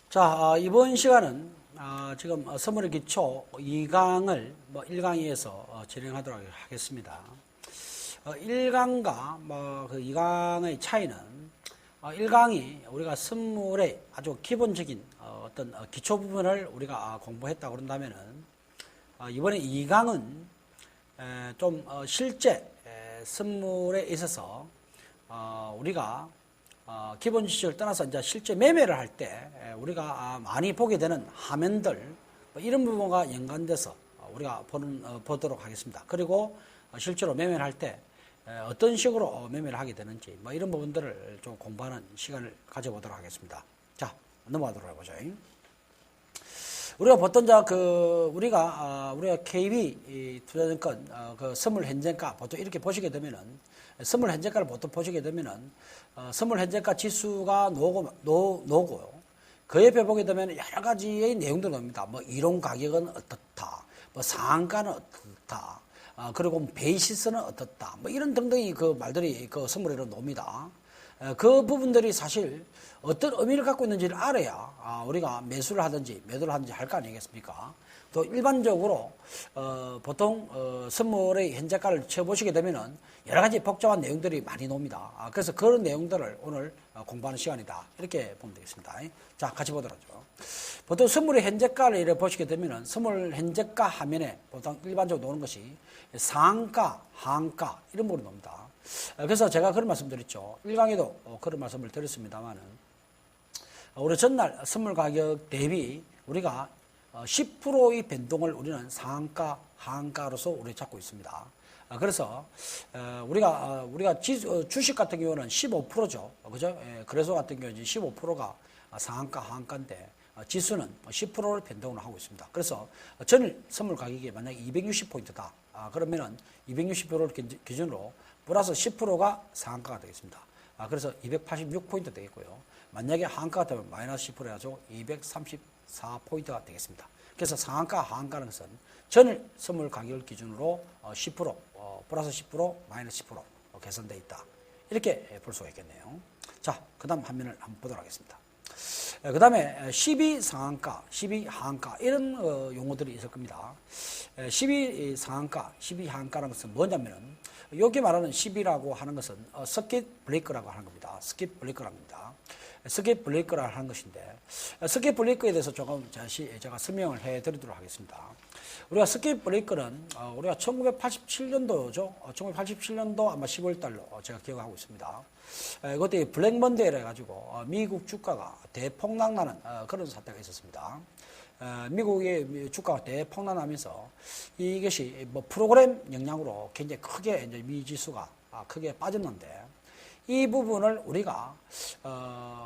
자, 이번 시간은 지금 선물의 기초 2강을 1강에서 진행하도록 하겠습니다. 1강과 그 2강의 차이는 1강이 우리가 선물의 아주 기본적인 어떤 기초 부분을 우리가 공부했다고 그런다면은 이번에 2강은 좀 실제 선물에 있어서 우리가 기본 지식을 떠나서 이제 실제 매매를 할 때 우리가 많이 보게 되는 화면들 이런 부분과 연관돼서 우리가 보도록 하겠습니다. 그리고 실제로 매매를 할 때 어떤 식으로 매매를 하게 되는지 이런 부분들을 좀 공부하는 시간을 가져보도록 하겠습니다. 자, 넘어가도록 해보죠. 우리가 보통 우리가 KB 투자증권 그 선물 현재가 보통 이렇게 보시게 되면은 선물 현재가를 보통 보시게 되면은 선물 현재가 지수가 나오고요. 그 옆에 보게 되면 여러 가지의 내용들이 나옵니다. 이론 가격은 어떻다, 상한가는 어떻다, 그리고 베이시스는 어떻다, 이런 등등의 그 말들이 그 선물에로 나옵니다. 그 부분들이 사실 어떤 의미를 갖고 있는지를 알아야 우리가 매수를 하든지 매도를 하든지 할 거 아니겠습니까? 또 일반적으로 보통 선물의 현재가를 쳐보시게 되면은 여러 가지 복잡한 내용들이 많이 나옵니다. 그래서 그런 내용들을 오늘 공부하는 시간이다, 이렇게 보면 되겠습니다. 자, 같이 보도록 하죠. 보통 선물의 현재가를 이렇게 보시게 되면은 선물 현재가 화면에 보통 일반적으로 나오는 것이 상한가, 하한가 이런 부분이 나옵니다. 그래서 제가 그런 말씀 드렸죠. 1강에도 그런 말씀을 드렸습니다만은 우리 전날 선물 가격 대비 우리가 10%의 변동을 우리는 상한가, 하한가로서 우리 잡고 있습니다. 그래서 우리가 주식 같은 경우는 15%죠. 그죠? 거래소 같은 경우는 15%가 상한가, 하한가인데 지수는 10%를 변동을 하고 있습니다. 그래서 전일 선물 가격이 만약에 260포인트다. 그러면은 260%를 기준으로 플러스 10%가 상한가가 되겠습니다. 그래서 286포인트 되겠고요. 만약에 하한가가 되면 마이너스 10% 해가지고 234포인트가 되겠습니다. 그래서 상한가, 하한가는 것은 전일 선물 가격을 기준으로 10%, 플러스 10%, 마이너스 10% 개선되어 있다, 이렇게 볼 수가 있겠네요. 자, 그 다음 화면을 한번 보도록 하겠습니다. 그 다음에 12 상한가, 12 하한가 이런 용어들이 있을 겁니다. 12 상한가, 12 하한가라는 것은 뭐냐면은 여기 말하는 10이라고 하는 것은 서킷 브레이크라고 하는 겁니다. 서킷 브레이크라고 합니다. 서킷 브레이크라고 하는 것인데 서킷 브레이크에 대해서 조금 제가 설명을 해드리도록 하겠습니다. 우리가 서킷 브레이크는 우리가 1987년도죠. 1987년도 아마 10월 달로 제가 기억하고 있습니다. 그때 블랙먼데이라 해가지고 미국 주가가 대폭락나는 그런 사태가 있었습니다. 미국의 주가가 대폭락하면서 이것이 프로그램 영향으로 굉장히 크게 이제 미지수가 크게 빠졌는데 이 부분을 우리가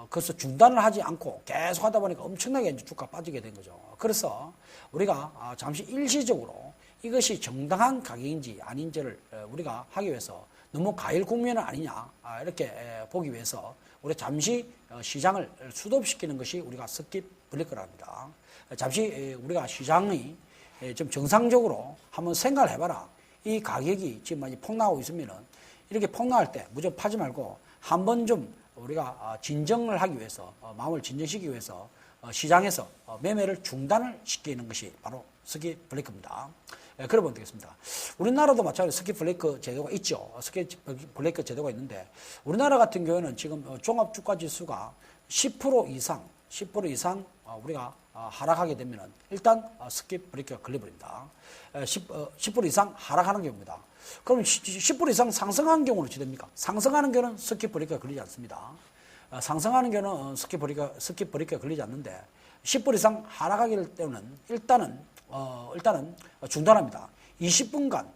그래서 중단을 하지 않고 계속 하다 보니까 엄청나게 이제 주가가 빠지게 된 거죠. 그래서 우리가 잠시 일시적으로 이것이 정당한 가격인지 아닌지를 우리가 하기 위해서 너무 과일 국면은 아니냐, 이렇게 보기 위해서 우리 잠시 시장을 수도시키는 것이 우리가 서킷 브레이크라 합니다. 잠시 우리가 시장이 좀 정상적으로 한번 생각을 해봐라. 이 가격이 지금 많이 폭락하고 있으면은 이렇게 폭락할 때 무조건 파지 말고 한 번 좀 우리가 진정을 하기 위해서, 마음을 진정시키기 위해서 시장에서 매매를 중단을 시키는 것이 바로 서킷 브레이크입니다. 그러면 되겠습니다. 우리나라도 마찬가지로 서킷 브레이크 제도가 있죠. 서킷 브레이크 제도가 있는데 우리나라 같은 경우에는 지금 종합주가지수가 10% 이상 우리가 하락하게 되면은 일단 서킷 브레이크가 걸려버립니다. 10% 이상 하락하는 경우입니다. 그럼 10% 이상 상승하는 경우는 어떻게 됩니까? 상승하는 경우는 서킷 브레이크가 걸리지 않습니다. 상승하는 경우는 서킷 브레이크가 걸리지 않는데 10% 이상 하락하기 때문에 일단은 중단합니다. 20분간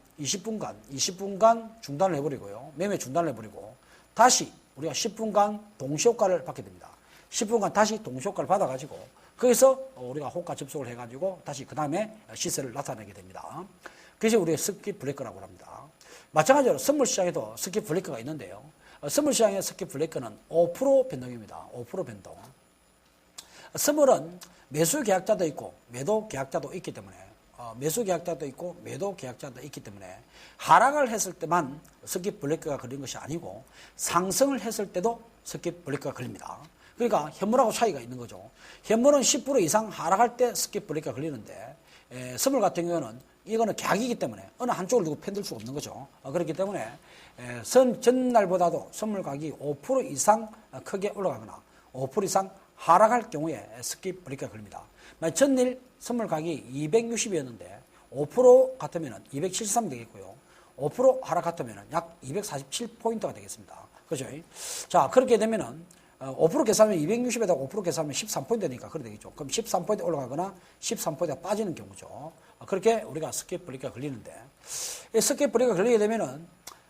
중단을 해버리고요. 매매 중단을 해버리고 다시 우리가 10분간 동시효과를 받게 됩니다. 10분간 다시 동시효과를 받아가지고 거기서 우리가 호가 접속을 해가지고 다시 그 다음에 시세를 나타내게 됩니다. 그것이 우리의 서킷 브레이크라고 합니다. 마찬가지로 선물 시장에도 서킷 브레이크가 있는데요. 선물 시장의 서킷 브레이크는 5% 변동입니다. 5% 변동. 선물은 매수 계약자도 있고 매도 계약자도 있기 때문에 매수 계약자도 있고 매도 계약자도 있기 때문에 하락을 했을 때만 서킷 브레이크가 걸린 것이 아니고 상승을 했을 때도 서킷 브레이크가 걸립니다. 그러니까 현물하고 차이가 있는 거죠. 현물은 10% 이상 하락할 때 스킵 브레이크가 걸리는데 선물 같은 경우는 이거는 계약이기 때문에 어느 한쪽을 두고 편들 수가 없는 거죠. 그렇기 때문에 전날보다도 선물 가격이 5% 이상 크게 올라가거나 5% 이상 하락할 경우에 스킵 브레이크가 걸립니다. 전일 선물 가격이 260이었는데 5% 같으면 273 되겠고요. 5% 하락 같으면 약 247포인트가 되겠습니다. 그죠? 자, 그렇게 되면은 5% 계산하면 260에다가 5% 계산하면 13포인트니까 그래 되겠죠. 그럼 13포인트 올라가거나 13포인트가 빠지는 경우죠. 그렇게 우리가 스킵 브레이크가 걸리는데, 이 스킵 브레이크가 걸리게 되면은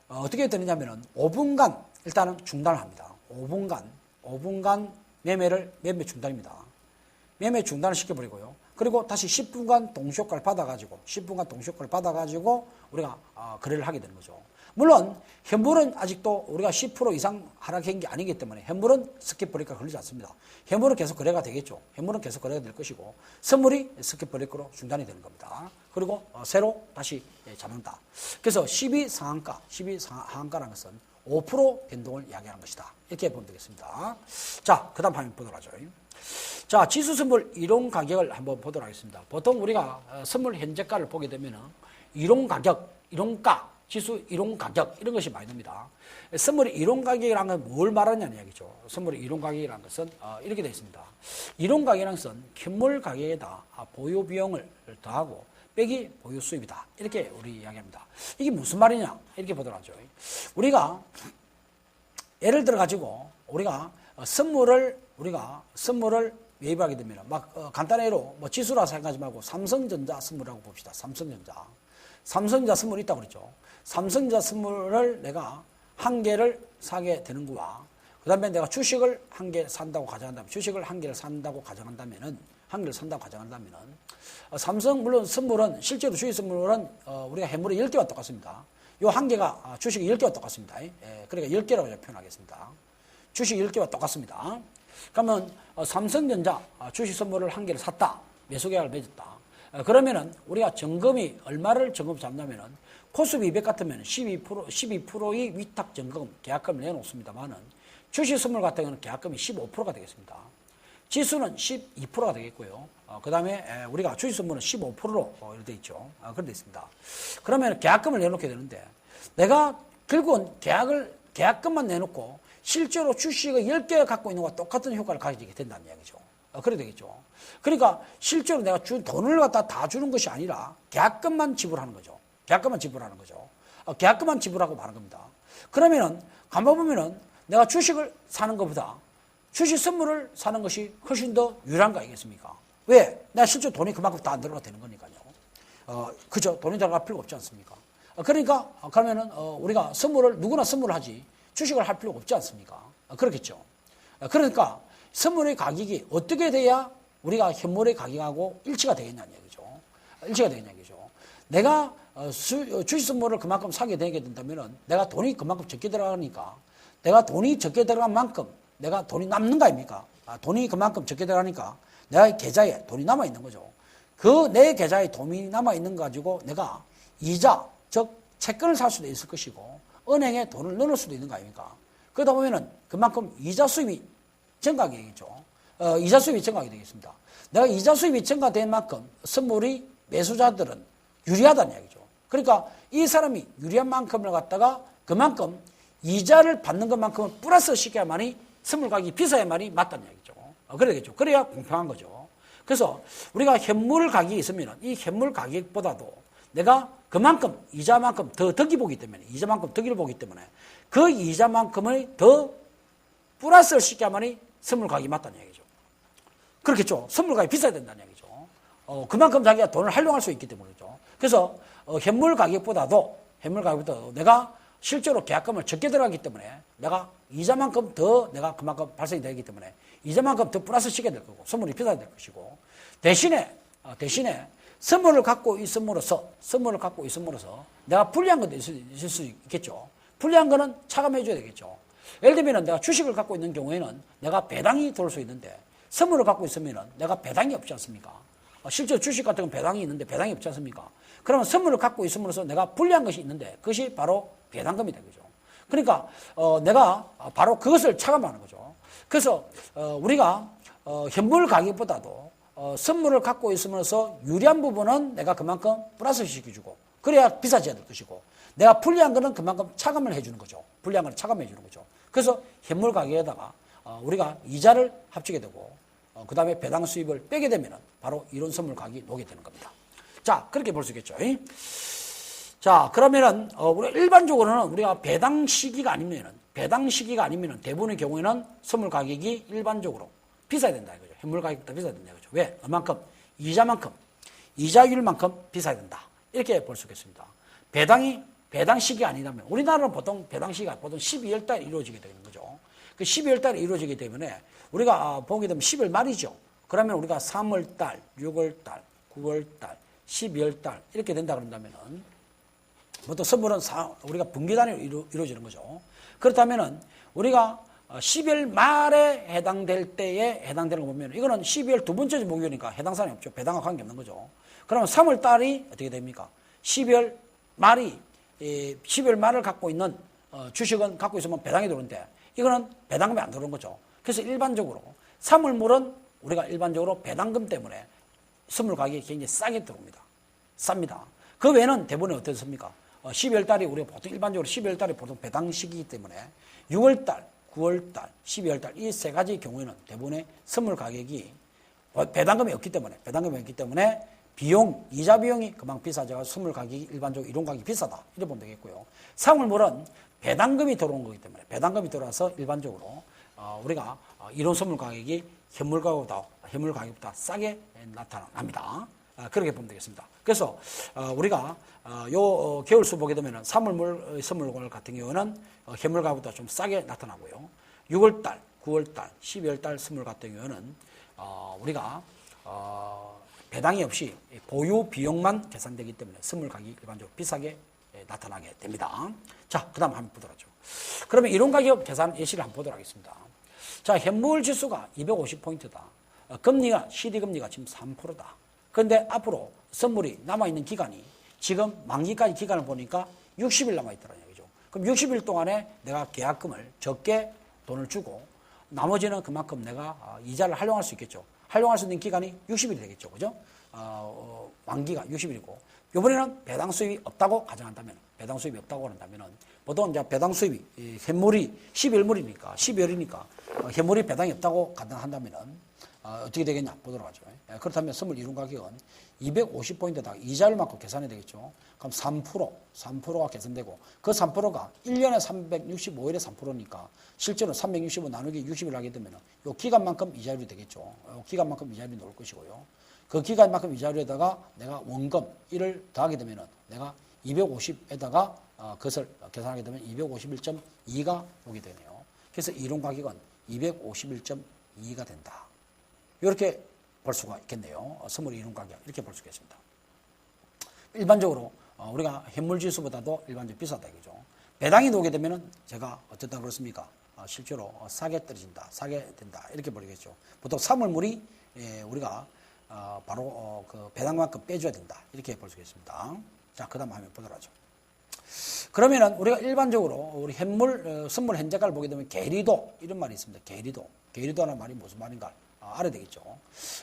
어떻게 되느냐면은 5분간 일단은 중단을 합니다. 5분간 매매 중단입니다. 매매 중단을 시켜버리고요. 그리고 다시 10분간 동시효과를 받아가지고 우리가 거래를 하게 되는 거죠. 물론 현물은 아직도 우리가 10% 이상 하락한 게 아니기 때문에 현물은 스킵 브레이크가 걸리지 않습니다. 현물은 계속 거래가 되겠죠. 현물은 계속 거래가 될 것이고 선물이 스킵 브레이크로 중단이 되는 겁니다. 그리고 새로 다시 잡는다. 그래서 12 상한가라는 것은 5% 변동을 이야기하는 것이다. 이렇게 보면 되겠습니다. 자, 그 다음 화면 보도록 하죠. 자, 지수 선물 이론 가격을 한번 보도록 하겠습니다. 보통 우리가 선물 현재가를 보게 되면 이론 가격, 이론가, 지수 이론 가격 이런 것이 많이 납니다. 선물의 이론 가격이라는 건 뭘 말하냐는 이야기죠. 선물의 이론 가격이라는 것은 이렇게 되어 있습니다. 이론 가격이라는 것은 현물 가격에다 보유 비용을 더하고 빼기 보유 수입이다. 이렇게 우리 이야기합니다. 이게 무슨 말이냐? 이렇게 보도록 하죠. 우리가 예를 들어 가지고 우리가 선물을 매입하게 되면 간단한 예로 지수라 생각하지 말고 삼성전자 선물이라고 봅시다. 삼성전자 선물이 있다고 그랬죠. 삼성전자 선물을 내가 한 개를 사게 되는 거와 그 다음에 내가 주식을 한 개 산다고 가정한다면 한 개를 산다고 가정한다면은 삼성 물론 선물은 실제로 주식 선물은 우리가 해물의 10개와 똑같습니다. 요 한 개가 주식이 10개와 똑같습니다. 그러니까 10개라고 표현하겠습니다. 주식 10개와 똑같습니다. 그러면 삼성전자 주식 선물을 한 개를 샀다. 매수 계약을 맺었다. 그러면은 우리가 점검이 얼마를 점검 잡냐면은 코스피 200 같으면 12%의 위탁 점검 계약금을 내놓습니다만은 주식 선물 같은 경우는 계약금이 15%가 되겠습니다. 지수는 12%가 되겠고요. 그 다음에 우리가 주식 선물은 15%로 이렇게 되어 있죠. 그렇게 되어 있습니다. 그러면 계약금을 내놓게 되는데 내가 결국은 계약금만 내놓고 실제로 주식을 10개 갖고 있는 것과 똑같은 효과를 가지게 된다는 이야기죠. 그래 되겠죠. 그러니까 실제로 내가 돈을 갖다 다 주는 것이 아니라 계약금만 지불하는 거죠. 계약금만 지불하고 마는 겁니다. 그러면은 가만 보면은 내가 주식을 사는 것보다 주식 선물을 사는 것이 훨씬 더 유리한 거 아니겠습니까? 왜? 내가 실제 돈이 그만큼 다 안 들어가 되는 거니까요. 그죠? 돈이 들어갈 필요가 없지 않습니까? 그러니까 그러면은 우리가 누구나 선물을 하지 주식을 할 필요가 없지 않습니까? 그렇겠죠. 그러니까 선물의 가격이 어떻게 돼야 우리가 현물의 가격하고 일치가 되겠냐는 얘기죠. 내가 주식 선물을 그만큼 사게 되게 된다면은 내가 돈이 그만큼 적게 들어가니까 내가 돈이 적게 들어간 만큼 내가 돈이 남는 거 아닙니까? 돈이 그만큼 적게 들어가니까 내가 계좌에 돈이 남아 있는 거죠. 그 내 계좌에 돈이 남아 있는 거 가지고 내가 이자, 즉 채권을 살 수도 있을 것이고 은행에 돈을 넣을 수도 있는 거 아닙니까? 그러다 보면은 그만큼 이자 수입이 증가하게 되겠죠. 이자 수입이 증가하게 되겠습니다. 내가 이자 수입이 증가된 만큼 선물이 매수자들은 유리하다는 이야기죠. 그러니까 이 사람이 유리한 만큼을 갖다가 그만큼 이자를 받는 것만큼은 플러스 시켜야만이 선물 가격이 비싸야만이 맞다는 이야기죠. 그래야겠죠. 그래야 공평한 거죠. 그래서 우리가 현물 가격이 있으면 이 현물 가격보다도 내가 그만큼 이자만큼 더 덕을 보기 때문에 그 이자만큼의 더 플러스를 시켜야만이 선물 가격이 맞다는 얘기죠. 그렇겠죠. 선물 가격이 비싸야 된다는 얘기죠. 그만큼 자기가 돈을 활용할 수 있기 때문이죠. 그래서 현물 가격보다도 내가 실제로 계약금을 적게 들어가기 때문에 내가 이자만큼 더 내가 그만큼 발생이 되기 때문에 이자만큼 더 플러스 시켜야 될 거고 선물이 비싸야 될 것이고 대신에 선물을 갖고 있음으로써 내가 불리한 것도 있을 수 있겠죠. 불리한 거는 차감해 줘야 되겠죠. 예를 들면 내가 주식을 갖고 있는 경우에는 내가 배당이 돌 수 있는데 선물을 갖고 있으면 내가 배당이 없지 않습니까? 실제 주식 같은 건 배당이 있는데 배당이 없지 않습니까? 그러면 선물을 갖고 있음으로써 내가 불리한 것이 있는데 그것이 바로 배당금이 되는 거죠. 그러니까 내가 바로 그것을 차감하는 거죠. 그래서 우리가 현물 가격보다도 선물을 갖고 있으면서 유리한 부분은 내가 그만큼 플러스 시켜주고 그래야 비싸지 않을 것이고 내가 불리한 거는 그만큼 차감을 해주는 거죠. 불리한 거는 차감해 주는 거죠. 그래서 현물 가격에다가 우리가 이자를 합치게 되고 그 다음에 배당 수입을 빼게 되면 바로 이론 선물 가격이 오게 되는 겁니다. 자, 그렇게 볼 수 있겠죠. 자, 그러면은 우리 일반적으로는 우리가 배당 시기가 아니면은 대부분의 경우에는 선물 가격이 일반적으로 비싸야 된다 이거죠. 현물 가격보다 비싸야 된다 이거죠. 왜? 얼만큼? 이자만큼, 이자율만큼 비싸야 된다. 이렇게 볼 수 있겠습니다. 배당 시기가 아니라면 우리나라는 보통 배당 시기가 보통 12월 달에 이루어지게 되는 거죠. 그 12월 달에 이루어지기 때문에 우리가 보게 되면 10월 말이죠. 그러면 우리가 3월 달, 6월 달, 9월 달, 12월 달 이렇게 된다 그런다면은 보통 선물은 우리가 분기 단위로 이루어지는 거죠. 그렇다면은 우리가 12월 말에 해당될 때에 해당되는 거 보면 이거는 12월 두 번째 목요일이니까 해당 사항이 없죠. 배당과 관계없는 거죠. 그러면 3월 달이 어떻게 됩니까? 12월 말을 갖고 있는 주식은 갖고 있으면 배당이 들어오는데 이거는 배당금이 안 들어오는 거죠. 그래서 일반적으로 3월물은 우리가 일반적으로 배당금 때문에 선물 가격이 굉장히 싸게 들어옵니다. 쌉니다. 그 외에는 대부분 어떻습니까? 12월 달이 우리가 보통 일반적으로 12월 달이 보통 배당 시기이기 때문에 6월 달, 9월 달, 12월 달 이 세 가지 경우에는 대부분의 선물 가격이 배당금이 없기 때문에 이자 비용이 그만큼 비싸져서 선물 가격이 일반적으로 이론 가격이 비싸다. 이렇게 보면 되겠고요. 상물물은 배당금이 들어온 거기 때문에 배당금이 들어와서 일반적으로 우리가 이론 선물 가격이 현물 가격보다 싸게 나타납니다. 그렇게 보면 되겠습니다. 그래서 우리가 요 개월수 보게 되면 3월물 선물권 같은 경우는 현물 가격보다 좀 싸게 나타나고요. 6월달, 9월달, 12월달 선물 같은 경우는 우리가 배당이 없이 보유 비용만 계산되기 때문에 선물 가격이 일반적으로 비싸게 나타나게 됩니다. 자, 그 다음 한번 보도록 하죠. 그러면 이론 가격 계산 예시를 한번 보도록 하겠습니다. 자, 현물 지수가 250포인트다. 금리가, CD 금리가 지금 3%다. 그런데 앞으로 선물이 남아있는 기간이 지금 만기까지 기간을 보니까 60일 남아있더라는 얘기죠. 그럼 60일 동안에 내가 계약금을 적게 돈을 주고 나머지는 그만큼 내가 이자를 활용할 수 있겠죠. 활용할 수 있는 기간이 60일이 되겠죠. 그죠? 만기가 60일이고, 이번에는 배당 수입이 없다고 가정한다면, 보통 이제 배당 수입이, 현물이 12월이니까, 현물이 배당이 없다고 가정한다면은, 어떻게 되겠냐 보도록 하죠. 그렇다면 선물 이론 가격은 250포인트다. 이자율만큼 계산이 되겠죠. 그럼 3%가 계산되고, 그 3%가 1년에 365일에 3%니까 실제로 365 나누기 60을 하게 되면 이 기간만큼 이자율이 되겠죠. 기간만큼 이자율이 나올 것이고요. 그 기간만큼 이자율에다가 내가 원금 1을 더하게 되면 내가 250에다가 그것을 계산하게 되면 251.2가 오게 되네요. 그래서 이론 가격은 251.2가 된다. 이렇게 볼 수가 있겠네요. 선물 이론 가격 이렇게 볼 수 있겠습니다. 일반적으로 우리가 현물 지수보다도 일반적으로 비싸다 이거죠. 배당이 나오게 되면은 제가 어쨌든 그렇습니까? 실제로 싸게 떨어진다, 싸게 된다 이렇게 보겠죠. 보통 사물물이 우리가 바로 그 배당만큼 빼줘야 된다 이렇게 볼 수 있겠습니다. 자, 그다음 화면 보도록 하죠. 그러면은 우리가 일반적으로 우리 현물 선물 현재가를 보게 되면 계리도 이런 말이 있습니다. 계리도라는 말이 무슨 말인가 알아야 되겠죠.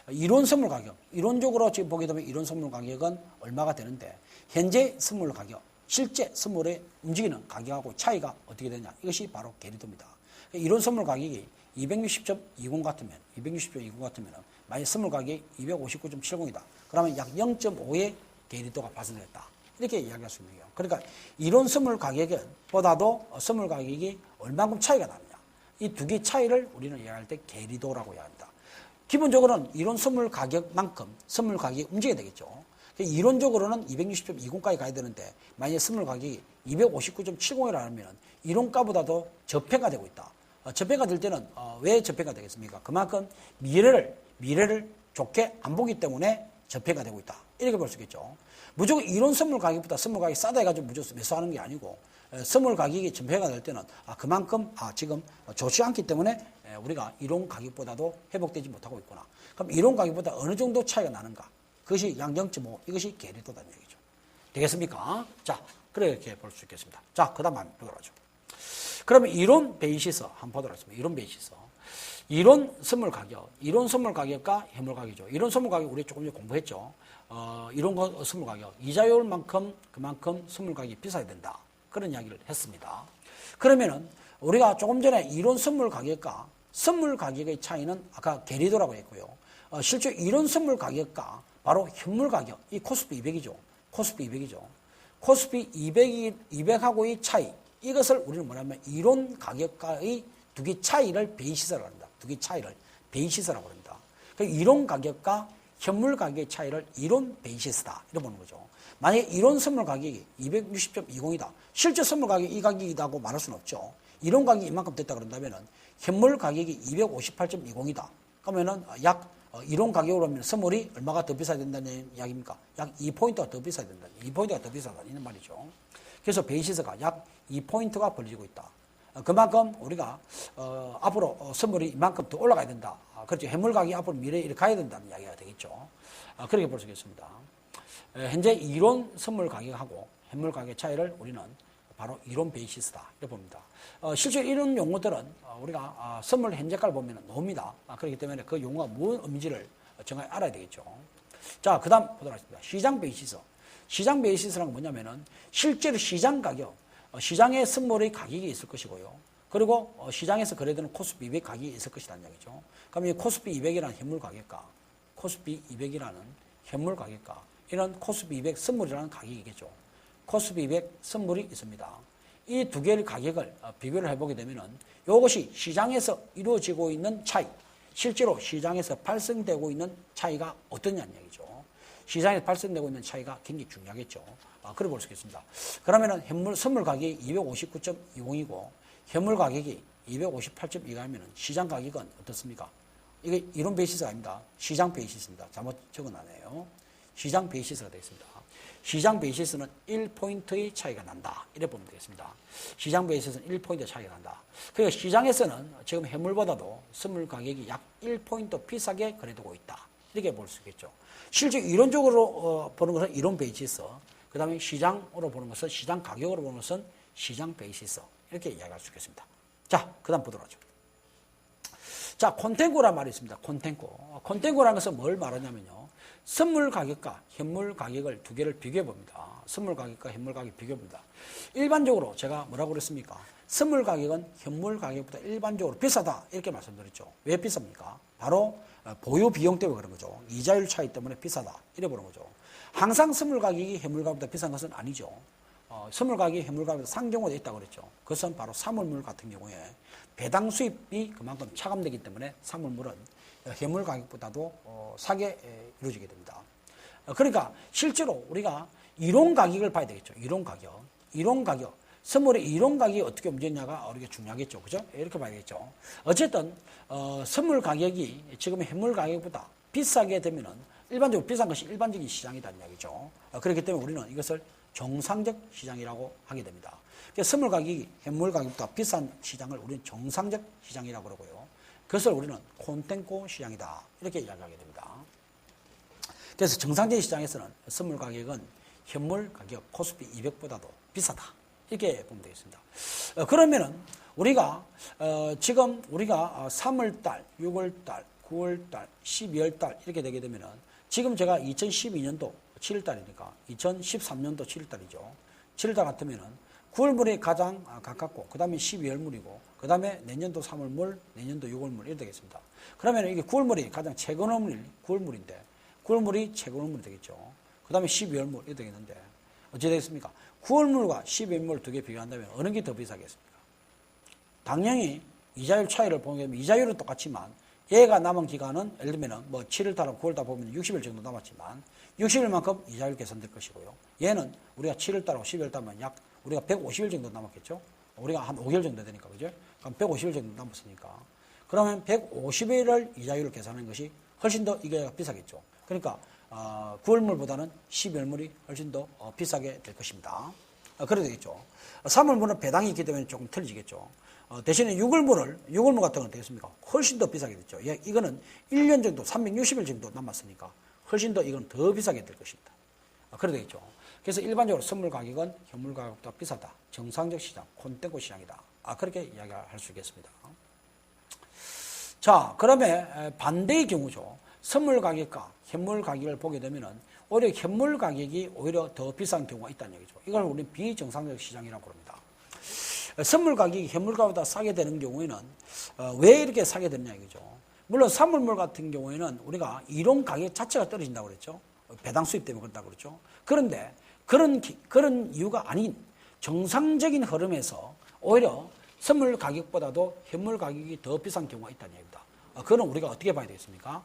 이론 선물 가격, 이론적으로 지금 보게 되면 이론 선물 가격은 얼마가 되는데 현재 선물 가격, 실제 선물에 움직이는 가격하고 차이가 어떻게 되냐, 이것이 바로 계리도입니다. 이론 선물 가격이 260.20 같으면 만약 선물 가격이 259.70이다. 그러면 약 0.5의 계리도가 발생했다. 이렇게 이야기할 수 있는 거예요. 그러니까 이론 선물 가격보다도 선물 가격이 얼마큼 차이가 나느냐. 이 두 개의 차이를 우리는 이야기할 때 계리도라고 이야기합니다. 기본적으로는 이론 선물 가격만큼 선물 가격이 움직여야 되겠죠. 이론적으로는 260.20까지 가야 되는데 만약에 선물 가격이 259.70이라면 이론가보다도 저폐가 되고 있다. 저폐가 될 때는 왜 저폐가 되겠습니까? 그만큼 미래를 좋게 안 보기 때문에 저폐가 되고 있다. 이렇게 볼 수 있겠죠. 무조건 이론 선물 가격보다 선물 가격이 싸다 해가지고 무조건 매수하는 게 아니고 선물 가격이 전폐가 될 때는 그만큼 지금 좋지 않기 때문에 우리가 이론 가격보다도 회복되지 못하고 있구나. 그럼 이론 가격보다 어느 정도 차이가 나는가? 그것이 약 0.5, 이것이 계리도다는 얘기죠. 되겠습니까? 자, 그렇게 볼 수 있겠습니다. 자, 그 다음 한번 보도록 하죠. 그러면 이론 베이시스 한번 보도록 하겠습니다. 이론 선물 가격과 현물 가격이죠. 이론 선물 가격 우리 조금 전에 공부했죠. 이론 선물 가격, 이자율만큼 그만큼 선물 가격이 비싸야 된다. 그런 이야기를 했습니다. 그러면은 우리가 조금 전에 이론 선물 가격과 선물 가격의 차이는 아까 괴리도라고 했고요. 실제 이론 선물 가격과 바로 현물 가격, 이 코스피 200이죠. 코스피 200하고의 차이, 이것을 우리는 뭐냐면 이론 가격과의 두 개 차이를 베이시스라고 합니다. 두 개 차이를 베이시스라고 합니다. 그 이론 가격과 현물 가격의 차이를 이론 베이시스다 이렇게 보는 거죠. 만약에 이론 선물 가격이 260.20이다. 실제 선물 가격이 이 가격이라고 말할 수는 없죠. 이론 가격이 이만큼 됐다 그런다면은 현물 가격이 258.20이다. 그러면은 약 이론 가격으로 하면 선물이 얼마가 더 비싸야 된다는 이야기입니까? 약 2포인트가 더 비싸야 된다. 2포인트가 더 비싸다. 이런 말이죠. 그래서 베이시스가 약 2포인트가 벌어지고 있다. 그만큼 우리가 앞으로 선물이 이만큼 더 올라가야 된다. 그렇죠. 해물 가격이 앞으로 미래에 이렇게 가야 된다는 이야기가 되겠죠. 그렇게 볼 수 있겠습니다. 현재 이론 선물 가격하고 해물 가격 차이를 우리는 바로 이론 베이시스다 이렇게 봅니다. 실제 이런 용어들은 우리가 선물 현재가를 보면 나옵니다. 그렇기 때문에 그 용어가 무슨 의미인지를 정확히 알아야 되겠죠. 자, 그 다음 보도록 하겠습니다. 시장 베이시스. 시장 베이시스란 뭐냐면은 실제로 시장 가격, 시장에 선물의 가격이 있을 것이고요. 그리고 시장에서 거래되는 코스피 200 가격이 있을 것이라는 이야기죠. 그럼 이 코스피 200이라는 현물 가격과 코스피 200이라는 현물 가격과 이런 코스피 200 선물이라는 가격이겠죠. 코스피 200 선물이 있습니다. 이 두 개의 가격을 비교를 해보게 되면은 이것이 시장에서 이루어지고 있는 차이, 실제로 시장에서 발생되고 있는 차이가 어떠냐는 얘기죠. 시장에서 발생되고 있는 차이가 굉장히 중요하겠죠. 그래 볼 수 있겠습니다. 그러면은 현물 선물 가격이 259.20이고 현물 가격이 258.2가면은 시장 가격은 어떻습니까? 이게 이론 베이시스가 아닙니다. 시장 베이시스입니다. 잘못 적어놨네요. 시장 베이시스가 되겠습니다. 시장 베이시스는 1포인트의 차이가 난다. 이렇게 보면 되겠습니다. 시장 베이시스는 1포인트 차이가 난다. 그러니까 시장에서는 지금 해물보다도 선물 가격이 약 1포인트 비싸게 거래되고 있다. 이렇게 볼 수 있겠죠. 실제 이론적으로 보는 것은 이론 베이시스, 그 다음에 시장으로 보는 것은 시장 가격으로 보는 것은 시장 베이시스 이렇게 이야기할 수 있겠습니다. 자, 그 다음 보도록 하죠. 자, 콘텐고란 말이 있습니다. 콘텐고라는 것은 뭘 말하냐면요. 선물 가격과 현물 가격을 두 개를 비교해 봅니다. 선물 가격과 현물 가격 비교해 봅니다. 일반적으로 제가 뭐라고 그랬습니까? 선물 가격은 현물 가격보다 일반적으로 비싸다 이렇게 말씀드렸죠. 왜 비쌉니까? 바로 보유 비용 때문에 그런 거죠. 이자율 차이 때문에 비싸다 이래 보는 거죠. 항상 선물 가격이 현물 가격보다 비싼 것은 아니죠. 선물 가격이 현물 가격보다 싼 경우도 있다고 그랬죠. 그것은 바로 사물물 같은 경우에 배당 수입이 그만큼 차감되기 때문에 사물물은 현물 가격보다도 싸게 이루어지게 됩니다. 그러니까 실제로 우리가 이론 가격을 봐야 되겠죠. 이론 가격. 선물의 이론 가격이 어떻게 움직이냐가 우리가 중요하겠죠. 그죠? 이렇게 봐야겠죠. 어쨌든 선물 가격이 지금 현물 가격보다 비싸게 되면은 일반적으로 비싼 것이 일반적인 시장이라는 이야기죠. 그렇기 때문에 우리는 이것을 정상적 시장이라고 하게 됩니다. 그래서 선물 가격이 현물 가격보다 비싼 시장을 우리는 정상적 시장이라고 그러고요. 그것을 우리는 콘텐고 시장이다. 이렇게 이야기하게 됩니다. 그래서 정상적인 시장에서는 선물 가격은 현물 가격 코스피 200보다도 비싸다. 이렇게 보면 되겠습니다. 그러면은 우리가 지금 우리가 3월달, 6월달, 9월달, 12월달 이렇게 되게 되면은 지금 제가 2012년도 7월달이니까 2013년도 7월달이죠. 7월달 같으면은 9월물이 가장 가깝고 그 다음에 12월물이고 그 다음에 내년도 3월물, 내년도 6월물 이렇게 되겠습니다. 그러면 이게 9월물이 가장 최근 월물이 9월물인데 9월물이 최근 월물이 되겠죠. 그 다음에 12월물 이렇게 되겠는데 어찌 되겠습니까? 9월물과 12월물 두 개 비교한다면 어느 게 더 비싸겠습니까? 당연히 이자율 차이를 보게 되면 이자율은 똑같지만 얘가 남은 기간은 예를 들면 뭐 7월달하고 9월달 보면 60일 정도 남았지만 60일만큼 이자율 개선될 것이고요. 얘는 우리가 7월달하고 12월달만 약 우리가 150일 정도 남았겠죠. 우리가 한 5개월 정도 되니까 그죠? 그럼 150일 정도 남았으니까 그러면 150일을 이자율을 계산하는 것이 훨씬 더 이게 비싸겠죠. 그러니까 9월물보다는 12월물이 훨씬 더 비싸게 될 것입니다. 그래도 되겠죠. 3월물은 배당이 있기 때문에 조금 틀리겠죠. 대신에 6월물 같은 건 되겠습니까? 훨씬 더 비싸게 됐죠. 이거는 1년 정도, 360일 정도 남았으니까 훨씬 더 이건 더 비싸게 될 것입니다. 그래도 되겠죠. 그래서 일반적으로 선물 가격은 현물 가격보다 비싸다. 정상적 시장, 콘텐고 시장이다. 그렇게 이야기할 수 있겠습니다. 자, 그러면 반대의 경우죠. 선물 가격과 현물 가격을 보게 되면은 오히려 현물 가격이 오히려 더 비싼 경우가 있다는 얘기죠. 이걸 우리는 비정상적 시장이라고 합니다. 선물 가격이 현물 가격보다 싸게 되는 경우에는 왜 이렇게 싸게 되느냐 이거죠. 물론 사물물 같은 경우에는 우리가 이론 가격 자체가 떨어진다고 그랬죠. 배당 수입 때문에 그렇다고 그랬죠. 그런데 그런 이유가 아닌 정상적인 흐름에서 오히려 선물 가격보다도 현물 가격이 더 비싼 경우가 있다는 얘기입니다. 그거는 우리가 어떻게 봐야 되겠습니까?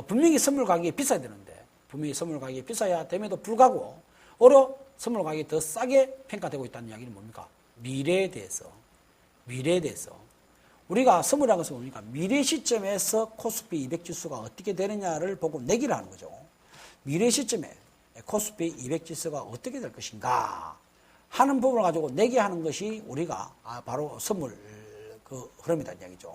분명히 선물 가격이 비싸야 되는데 분명히 선물 가격이 비싸야 됨에도 불구하고 오히려 선물 가격이 더 싸게 평가되고 있다는 이야기는 뭡니까? 미래에 대해서 우리가 선물이라는 것은 뭡니까? 미래 시점에서 코스피 200 지수가 어떻게 되느냐를 보고 내기를 하는 거죠. 미래 시점에 코스피 200 지수가 어떻게 될 것인가 하는 부분을 가지고 내기하는 것이 우리가 바로 선물 그 흐름이라는 이야기죠.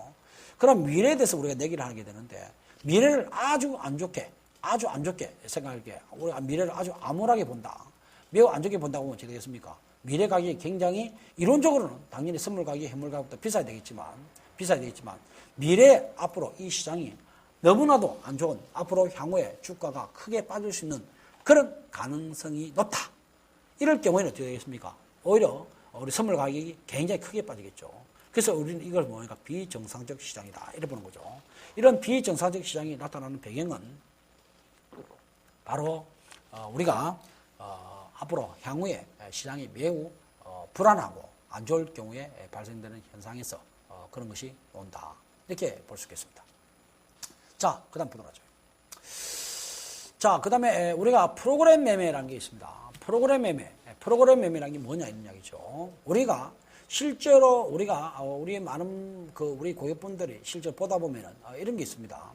그럼 미래에 대해서 우리가 내기를 하게 되는데 미래를 아주 안 좋게 생각할 게 우리가 미래를 아주 암울하게 본다. 매우 안 좋게 본다고 보면 어떻게 되겠습니까? 미래 가격이 굉장히 이론적으로는 당연히 선물 가격이 현물 가격보다 비싸야 되겠지만 미래 앞으로 이 시장이 너무나도 안 좋은 앞으로 향후에 주가가 크게 빠질 수 있는 그런 가능성이 높다. 이럴 경우에는 어떻게 되겠습니까? 오히려 우리 선물 가격이 굉장히 크게 빠지겠죠. 그래서 우리는 이걸 보니까 비정상적 시장이다. 이래 보는 거죠. 이런 비정상적 시장이 나타나는 배경은 바로 우리가 앞으로 향후에 시장이 매우 불안하고 안 좋을 경우에 발생되는 현상에서 그런 것이 온다. 이렇게 볼 수 있겠습니다. 자, 그 다음 보도록 하죠. 자, 그 다음에 우리가 프로그램 매매라는 게 있습니다. 프로그램 매매라는 게 뭐냐 이런 이야기죠. 우리가 실제로 우리 많은 우리 고객분들이 실제로 보다 보면은 이런 게 있습니다.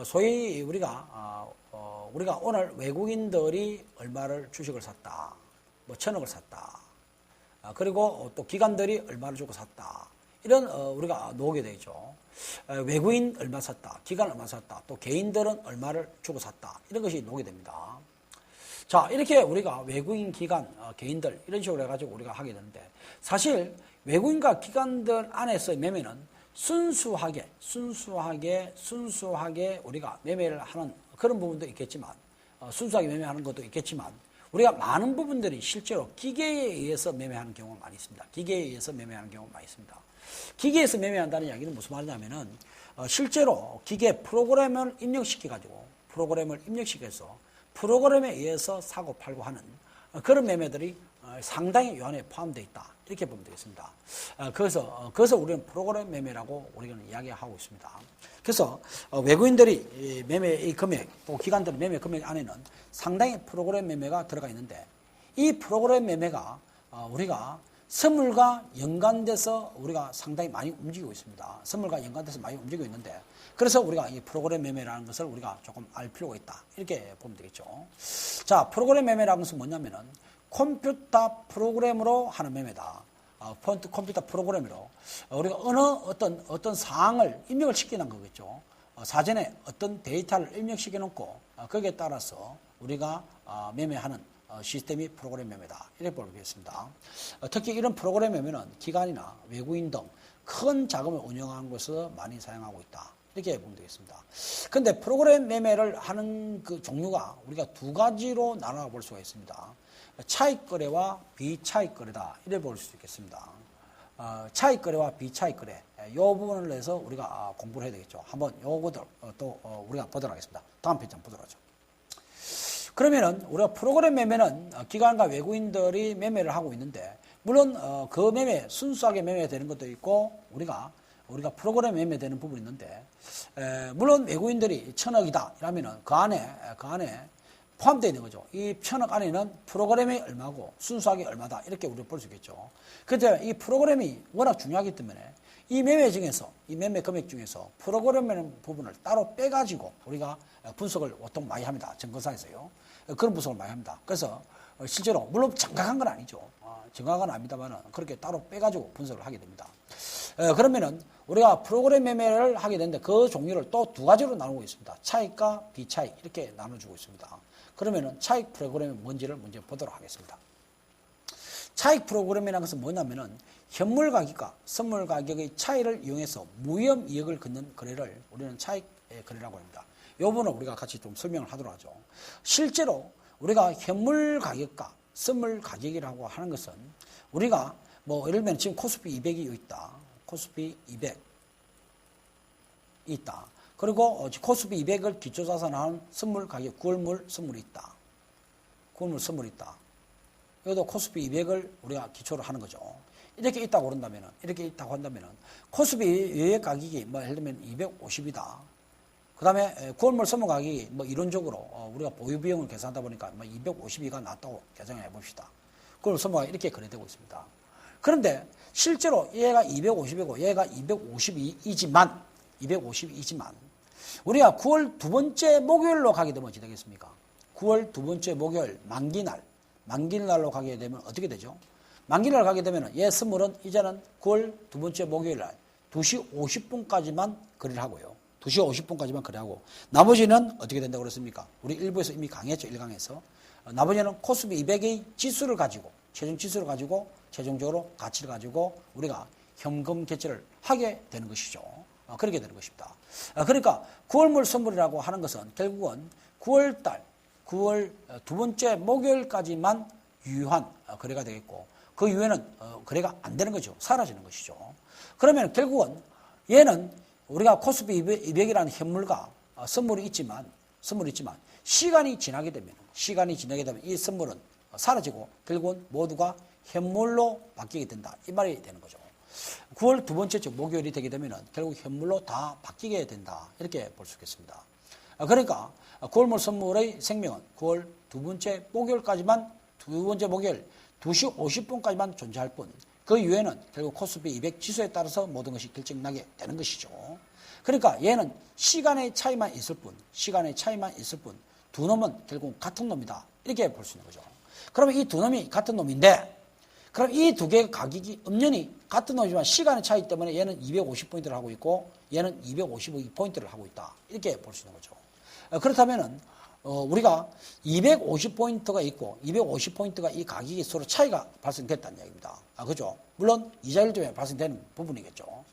소위 우리가 오늘 외국인들이 얼마를 주식을 샀다. 뭐 1,000억을 샀다. 그리고 또 기관들이 얼마를 주고 샀다. 이런 우리가 나오게 되죠. 외국인 얼마 샀다. 기관 얼마 샀다. 또 개인들은 얼마를 주고 샀다. 이런 것이 나오게 됩니다. 자, 이렇게 우리가 외국인, 기관, 개인들 이런 식으로 해가지고 우리가 하게 되는데 사실 외국인과 기관들 안에서의 매매는 순수하게 우리가 매매를 하는 그런 부분도 있겠지만 순수하게 매매하는 것도 있겠지만 우리가 많은 부분들이 실제로 기계에 의해서 매매하는 경우가 많이 있습니다. 기계에서 매매한다는 이야기는 무슨 말이냐면은 실제로 기계 프로그램을 입력시켜서 프로그램에 의해서 사고 팔고 하는 그런 매매들이 상당히 요 안에 포함되어 있다. 이렇게 보면 되겠습니다. 그래서 우리는 프로그램 매매라고 우리는 이야기하고 있습니다. 그래서 외국인들이 매매의 금액, 또 기관들의 매매 금액 안에는 상당히 프로그램 매매가 들어가 있는데 이 프로그램 매매가 우리가 선물과 연관돼서 우리가 상당히 많이 움직이고 있습니다. 선물과 연관돼서 많이 움직이고 있는데 그래서 우리가 이 프로그램 매매라는 것을 우리가 조금 알 필요가 있다. 이렇게 보면 되겠죠. 자, 프로그램 매매라는 것은 뭐냐면은 컴퓨터 프로그램으로 하는 매매다. 컴퓨터 프로그램으로 우리가 어떤 사항을 입력을 시키는 거겠죠. 사전에 어떤 데이터를 입력시켜 놓고 거기에 따라서 우리가 매매하는 시스템이 프로그램 매매다. 이렇게 보겠습니다. 특히 이런 프로그램 매매는 기관이나 외국인 등 큰 자금을 운영하는 곳에서 많이 사용하고 있다. 이렇게 보면 되겠습니다. 그런데 프로그램 매매를 하는 그 종류가 우리가 두 가지로 나눠 볼 수가 있습니다. 차익 거래와 비차익 거래다. 이래 볼 수 있겠습니다. 차익 거래와 비차익 거래. 이 부분을 해서 우리가 공부를 해야 되겠죠. 한번 요거들 또 우리가 보도록 하겠습니다. 다음 페이지 한번 보도록 하죠. 그러면은 우리가 프로그램 매매는 기관과 외국인들이 매매를 하고 있는데 물론 그 매매 순수하게 매매되는 것도 있고 우리가 프로그램 매매되는 부분이 있는데 물론 외국인들이 1,000억이다 이러면은 그 안에 포함되어 있는 거죠. 이 1,000억 안에는 프로그램이 얼마고 순수하게 얼마다 이렇게 우리가 볼 수 있겠죠. 그런데 이 프로그램이 워낙 중요하기 때문에 이 매매 금액 중에서 프로그램이라는 부분을 따로 빼가지고 우리가 분석을 보통 많이 합니다. 증권사에서요. 그런 분석을 많이 합니다. 그래서 실제로 물론 정확한 건 아니죠. 정확한 건 아닙니다만 그렇게 따로 빼가지고 분석을 하게 됩니다. 그러면은 우리가 프로그램 매매를 하게 되는데 그 종류를 또 두 가지로 나누고 있습니다. 차익과 비차익 이렇게 나눠주고 있습니다. 그러면은 차익 프로그램이 뭔지를 먼저 보도록 하겠습니다. 차익 프로그램이라는 것은 뭐냐면은 현물 가격과 선물 가격의 차이를 이용해서 무위험 이익을 걷는 거래를 우리는 차익 거래라고 합니다. 이 부분을 우리가 같이 좀 설명을 하도록 하죠. 실제로 우리가 현물 가격과 선물 가격이라고 하는 것은 우리가 뭐 예를 들면 지금 코스피 200이 있다. 코스피 200이 있다. 그리고 코스피 200을 기초자산하는 선물 가격 9월물 선물이 있다. 9월물 선물이 있다. 이것도 코스피 200을 우리가 기초로 하는 거죠. 이렇게 있다고 그런다면은, 이렇게 있다고 한다면은, 코스피 200 가격이 뭐 예를 들면 250이다. 그 다음에 9월물 선물 가격이 뭐 이론적으로 우리가 보유 비용을 계산하다 보니까 뭐 252가 낫다고 계산해 봅시다. 9월물 선물 가격이 이렇게 거래되고 있습니다. 그런데 실제로 얘가 250이고 얘가 252이지만 우리가 9월 두 번째 목요일로 가게 되면 어떻게 되겠습니까? 9월 두 번째 목요일 만기날로 가게 되면 어떻게 되죠? 만기날 가게 되면 얘 선물은 이제는 9월 두 번째 목요일 날 2시 50분까지만 거래를 하고요. 2시 50분까지만 거래하고 나머지는 어떻게 된다고 그랬습니까? 우리 일부에서 이미 강의했죠. 1강에서. 나머지는 코스피 200의 지수를 가지고 최종 지수를 가지고 최종적으로 가치를 가지고 우리가 현금 결제를 하게 되는 것이죠. 그렇게 되는 것입니다. 그러니까 9월물 선물이라고 하는 것은 결국은 9월 두 번째 목요일까지만 유효한 거래가 되겠고 그 이후에는 거래가 안 되는 거죠. 사라지는 것이죠. 그러면 결국은 얘는 우리가 코스피 200이라는 현물과 선물이 있지만 시간이 지나게 되면 이 선물은 사라지고 결국은 모두가 현물로 바뀌게 된다. 이 말이 되는 거죠. 9월 두 번째 주 목요일이 되게 되면 결국 현물로 다 바뀌게 된다. 이렇게 볼 수 있겠습니다. 그러니까 9월물 선물의 생명은 9월 두 번째 목요일 2시 50분까지만 존재할 뿐 그 이후에는 결국 코스피 200 지수에 따라서 모든 것이 결정나게 되는 것이죠. 그러니까 얘는 시간의 차이만 있을 뿐 두 놈은 결국 같은 놈이다. 이렇게 볼 수 있는 거죠. 그러면 이 두 놈이 같은 놈인데 그럼 이 두 개의 가격이 엄연히 같은 놈이지만 시간의 차이 때문에 얘는 250포인트를 하고 있고 얘는 252포인트를 하고 있다. 이렇게 볼 수 있는 거죠. 그렇다면은 우리가 250포인트가 있고 250포인트가 이 가격이 서로 차이가 발생됐다는 이야기입니다. 그죠? 물론 이자율 때문에 발생되는 부분이겠죠.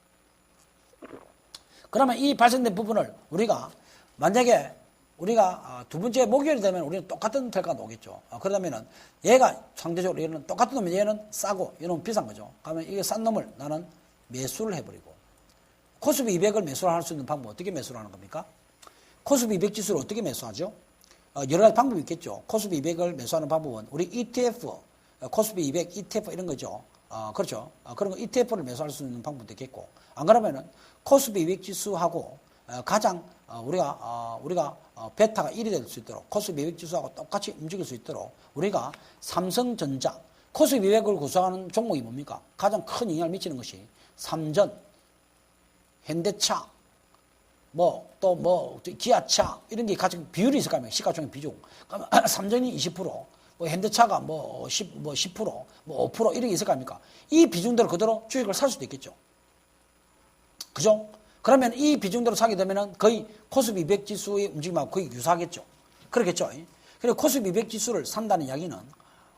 그러면 이 발생된 부분을 우리가 만약에 우리가 두 번째 목요일이 되면 우리는 똑같은 결과가 나오겠죠. 그러다면은 얘가 상대적으로 얘는 똑같은 놈이 얘는 싸고 얘는 비싼 거죠. 그러면 이게 싼 놈을 나는 매수를 해버리고 코스피 200을 매수를 할 수 있는 방법 어떻게 매수를 하는 겁니까? 코스피 200 지수를 어떻게 매수하죠? 여러 가지 방법이 있겠죠. 코스피 200을 매수하는 방법은 우리 ETF, 코스피 200 ETF 이런 거죠. 그렇죠. 그런 거 ETF를 매수할 수 있는 방법도 있겠고 안 그러면은 코스피 200 지수하고 가장 우리가 베타가 1이 될 수 있도록 코스피 200 지수하고 똑같이 움직일 수 있도록 우리가 삼성전자 코스피 200을 구성하는 종목이 뭡니까? 가장 큰 영향을 미치는 것이 삼전, 현대차, 기아차 이런 게 가장 비율이 있을 거 아닙니까? 시가총액 비중. 그러면 삼전이 20%, 현대차가 10%, 5% 이런 게 있을 거 아닙니까? 이 비중대로 그대로 주식을 살 수도 있겠죠. 그죠? 그러면 이 비중대로 사게 되면은 거의 코스피 200 지수의 움직임하고 거의 유사하겠죠. 그렇겠죠. 그리고 코스피 200 지수를 산다는 이야기는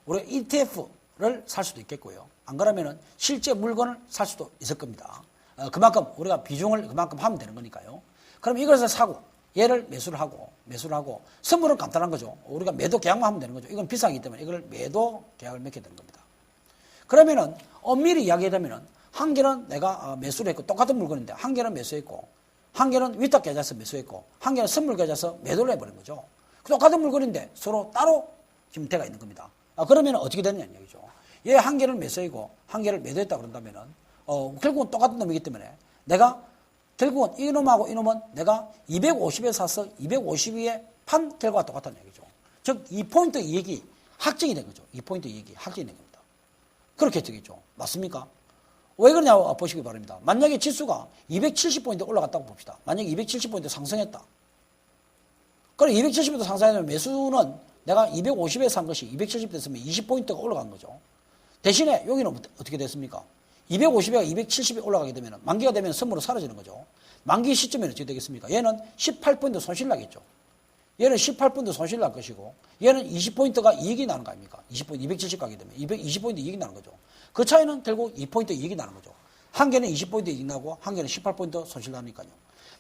우리가 ETF를 살 수도 있겠고요. 안 그러면은 실제 물건을 살 수도 있을 겁니다. 그만큼 우리가 비중을 그만큼 하면 되는 거니까요. 그럼 이것을 사고 얘를 매수를 하고 선물은 간단한 거죠. 우리가 매도 계약만 하면 되는 거죠. 이건 비싸기 때문에 이걸 매도 계약을 맺게 되는 겁니다. 그러면은 엄밀히 이야기하자면은 한 개는 내가 매수를 했고 똑같은 물건인데 한 개는 매수했고 한 개는 위탁 계좌에서 매수했고 한 개는 선물 계좌에서 매도를 해버린 거죠. 똑같은 물건인데 서로 따로 김태가 있는 겁니다. 그러면 어떻게 되느냐는 얘기죠. 얘 한 개를 매수했고 한 개를 매도했다 그런다면은 결국은 똑같은 놈이기 때문에 내가 결국은 이놈하고 이놈은 내가 250에 사서 252에 판 결과가 똑같다는 얘기죠. 즉 2포인트 이익이 확정이 된 거죠. 2포인트 이익이 확정이 된 겁니다. 그렇게 되겠죠. 맞습니까? 왜 그러냐 보시기 바랍니다. 만약에 지수가 270포인트 올라갔다고 봅시다. 만약에 270포인트 상승했다. 그럼 270포인트 상승하면 매수는 내가 250에 산 것이 270 됐으면 20포인트가 올라간 거죠. 대신에 여기는 어떻게 됐습니까? 250에가 270에 올라가게 되면 만기가 되면 선물로 사라지는 거죠. 만기 시점에는 어떻게 되겠습니까? 얘는 18포인트 손실 나겠죠. 얘는 18포인트 손실 날 것이고 얘는 20포인트가 이익이 나는 거 아닙니까? 20포인트, 270 가게 되면 220포인트 이익이 나는 거죠. 그 차이는 결국 2포인트 이익이 나는 거죠. 한 개는 20포인트 이익 나고 한 개는 18포인트 손실 나니까요.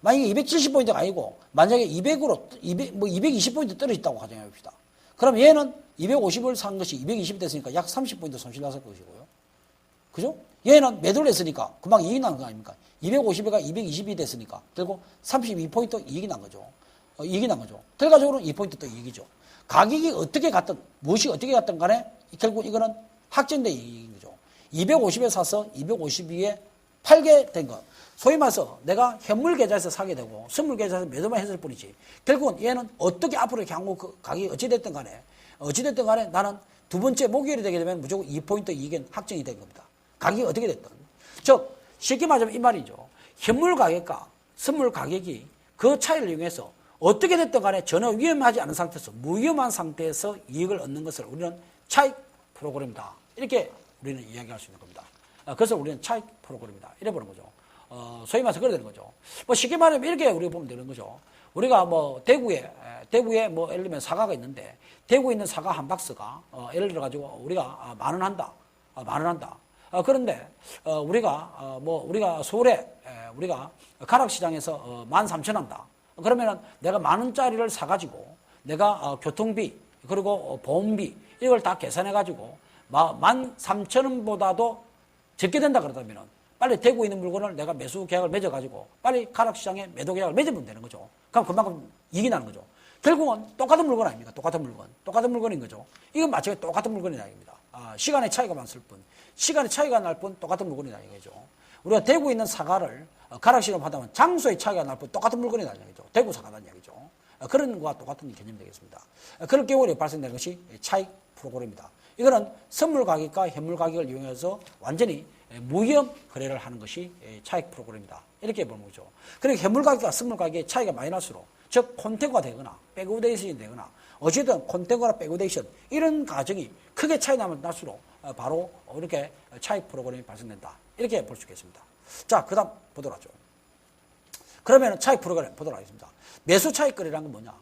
만약에 270포인트가 아니고 만약에 220포인트 떨어졌다고 가정해 봅시다. 그럼 얘는 250을 산 것이 220이 됐으니까 약 30포인트 손실 났을 것이고요. 그죠? 얘는 매도를 했으니까 금방 이익 나는 거 아닙니까? 250에가 220이 됐으니까 결국 32포인트 이익이 난 거죠. 이익이 난 거죠. 결과적으로는 2포인트 또 이익이죠. 가격이 어떻게 갔든 무엇이 어떻게 갔든 간에 결국 이거는 확정된 이익인 거죠. 250에 사서 252에 팔게 된 것. 소위 말해서 내가 현물 계좌에서 사게 되고 선물 계좌에서 매도만 했을 뿐이지 결국은 얘는 어떻게 앞으로 향후 그 가격이 어찌됐든 간에 나는 두 번째 목요일이 되게 되면 무조건 2포인트 이익은 확정이 된 겁니다. 가격이 어떻게 됐든. 즉 쉽게 말하면 이 말이죠. 현물 가격과 선물 가격이 그 차이를 이용해서 어떻게 됐든 간에 전혀 위험하지 않은 상태에서 무위험한 상태에서 이익을 얻는 것을 우리는 차익 프로그램이다. 이렇게 우리는 이야기할 수 있는 겁니다. 그래서 우리는 차익 프로그램이다. 이래 보는 거죠. 소위 말해서 그래 되는 거죠. 뭐 쉽게 말하면 이렇게 우리가 보면 되는 거죠. 우리가 뭐 대구에 뭐 예를 들면 사과가 있는데 대구에 있는 사과 한 박스가 예를 들어 가지고 우리가 10,000원 한다. 10,000원 한다. 그런데 우리가 서울에 우리가 가락시장에서 13,000원 한다. 그러면은 내가 10,000원짜리를 사가지고 내가 교통비 그리고 보험비 이걸 다 계산해가지고 13,000원보다도 적게 된다 그러다면은 빨리 대구에 있는 물건을 내가 매수 계약을 맺어가지고 빨리 가락시장에 매도 계약을 맺으면 되는 거죠. 그럼 그만큼 이익이 나는 거죠. 결국은 똑같은 물건 아닙니까? 똑같은 물건인 거죠. 이건 마찬가지 똑같은 물건이 아닙니다. 시간의 차이가 많을 뿐, 시간의 차이가 날 뿐 똑같은 물건이 아니죠. 우리가 대구에 있는 사과를 가락시장으로 받으면 장소의 차이가 날 뿐 똑같은 물건이 아니죠. 대구 사과라는 이야기죠. 그런 거와 똑같은 개념이 되겠습니다. 그럴 경우에 발생되는 것이 차익 프로그램입니다. 이거는 선물 가격과 현물 가격을 이용해서 완전히 무위험 거래를 하는 것이 차익 프로그램이다. 이렇게 보는 거죠. 그리고 현물 가격과 선물 가격의 차이가 많이 날수록 즉 콘테고가 되거나 백오데이션이 되거나 어쨌든 콘테고나 백오데이션 이런 과정이 크게 차이 날수록 바로 이렇게 차익 프로그램이 발생된다. 이렇게 볼 수 있겠습니다. 자, 그 다음 보도록 하죠. 그러면 차익 프로그램 보도록 하겠습니다. 매수 차익 거래라는 건 뭐냐?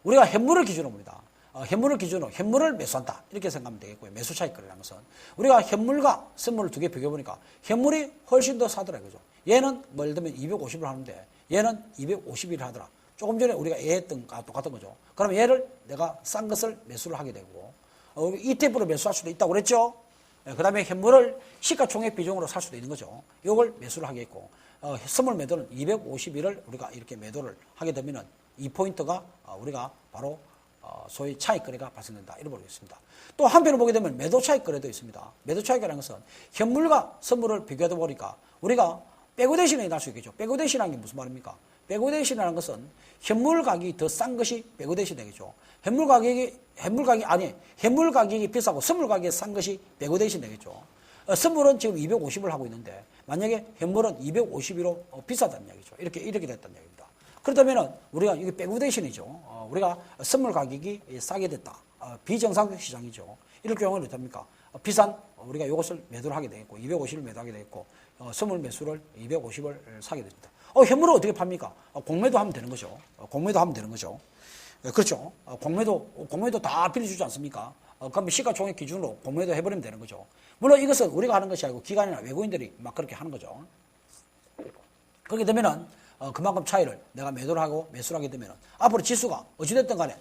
우리가 현물을 기준으로 봅니다. 현물을 기준으로 현물을 매수한다. 이렇게 생각하면 되겠고요. 매수 차익 거래라는 것은 우리가 현물과 선물을 두 개 비교해보니까 현물이 훨씬 더 사더라. 그죠? 얘는 뭐 예를 들면 250을 하는데 얘는 251을 하더라. 조금 전에 우리가 얘했던 거 똑같은 거죠. 그러면 얘를 내가 싼 것을 매수를 하게 되고 ETF로 매수할 수도 있다고 그랬죠? 그 다음에 현물을 시가총액 비중으로 살 수도 있는 거죠. 이걸 매수를 하겠고 선물 매도는 251을 우리가 이렇게 매도를 하게 되면은 2포인트가 우리가 바로 소위 차익 거래가 발생된다. 이렇게 보겠습니다. 또 한편으로 보게 되면 매도 차익 거래도 있습니다. 매도 차익이라는 것은 현물과 선물을 비교하다 보니까 우리가 백오데이션이 날 수 있겠죠. 백오데이션이라는 게 무슨 말입니까? 백오데이션이라는 것은 현물 가격이 더 싼 것이 백오데이션이 되겠죠. 현물 가격이 비싸고 선물 가격이 싼 것이 백오데이션이 되겠죠. 선물은 지금 250을 하고 있는데 만약에 현물은 252로 비싸다는 이야기죠. 이렇게 됐다는 이야기입니다. 그렇다면 우리가 이게 백오데이션이죠. 우리가 선물 가격이 싸게 됐다. 비정상적 시장이죠. 이럴 경우는 어떻습니까? 비싼 우리가 이것을 매도를 하게 되겠고 250을 매도하게 되겠고 선물 매수를 250을 사게 됩니다. 현물은 어떻게 팝니까? 공매도 하면 되는 거죠. 그렇죠. 공매도 다 빌려주지 않습니까? 그럼 시가총액 기준으로 공매도 해버리면 되는 거죠. 물론 이것은 우리가 하는 것이 아니고 기관이나 외국인들이 막 그렇게 하는 거죠. 그렇게 되면은 그만큼 차이를 내가 매도를 하고 매수를 하게 되면은 앞으로 지수가 어찌됐든 간에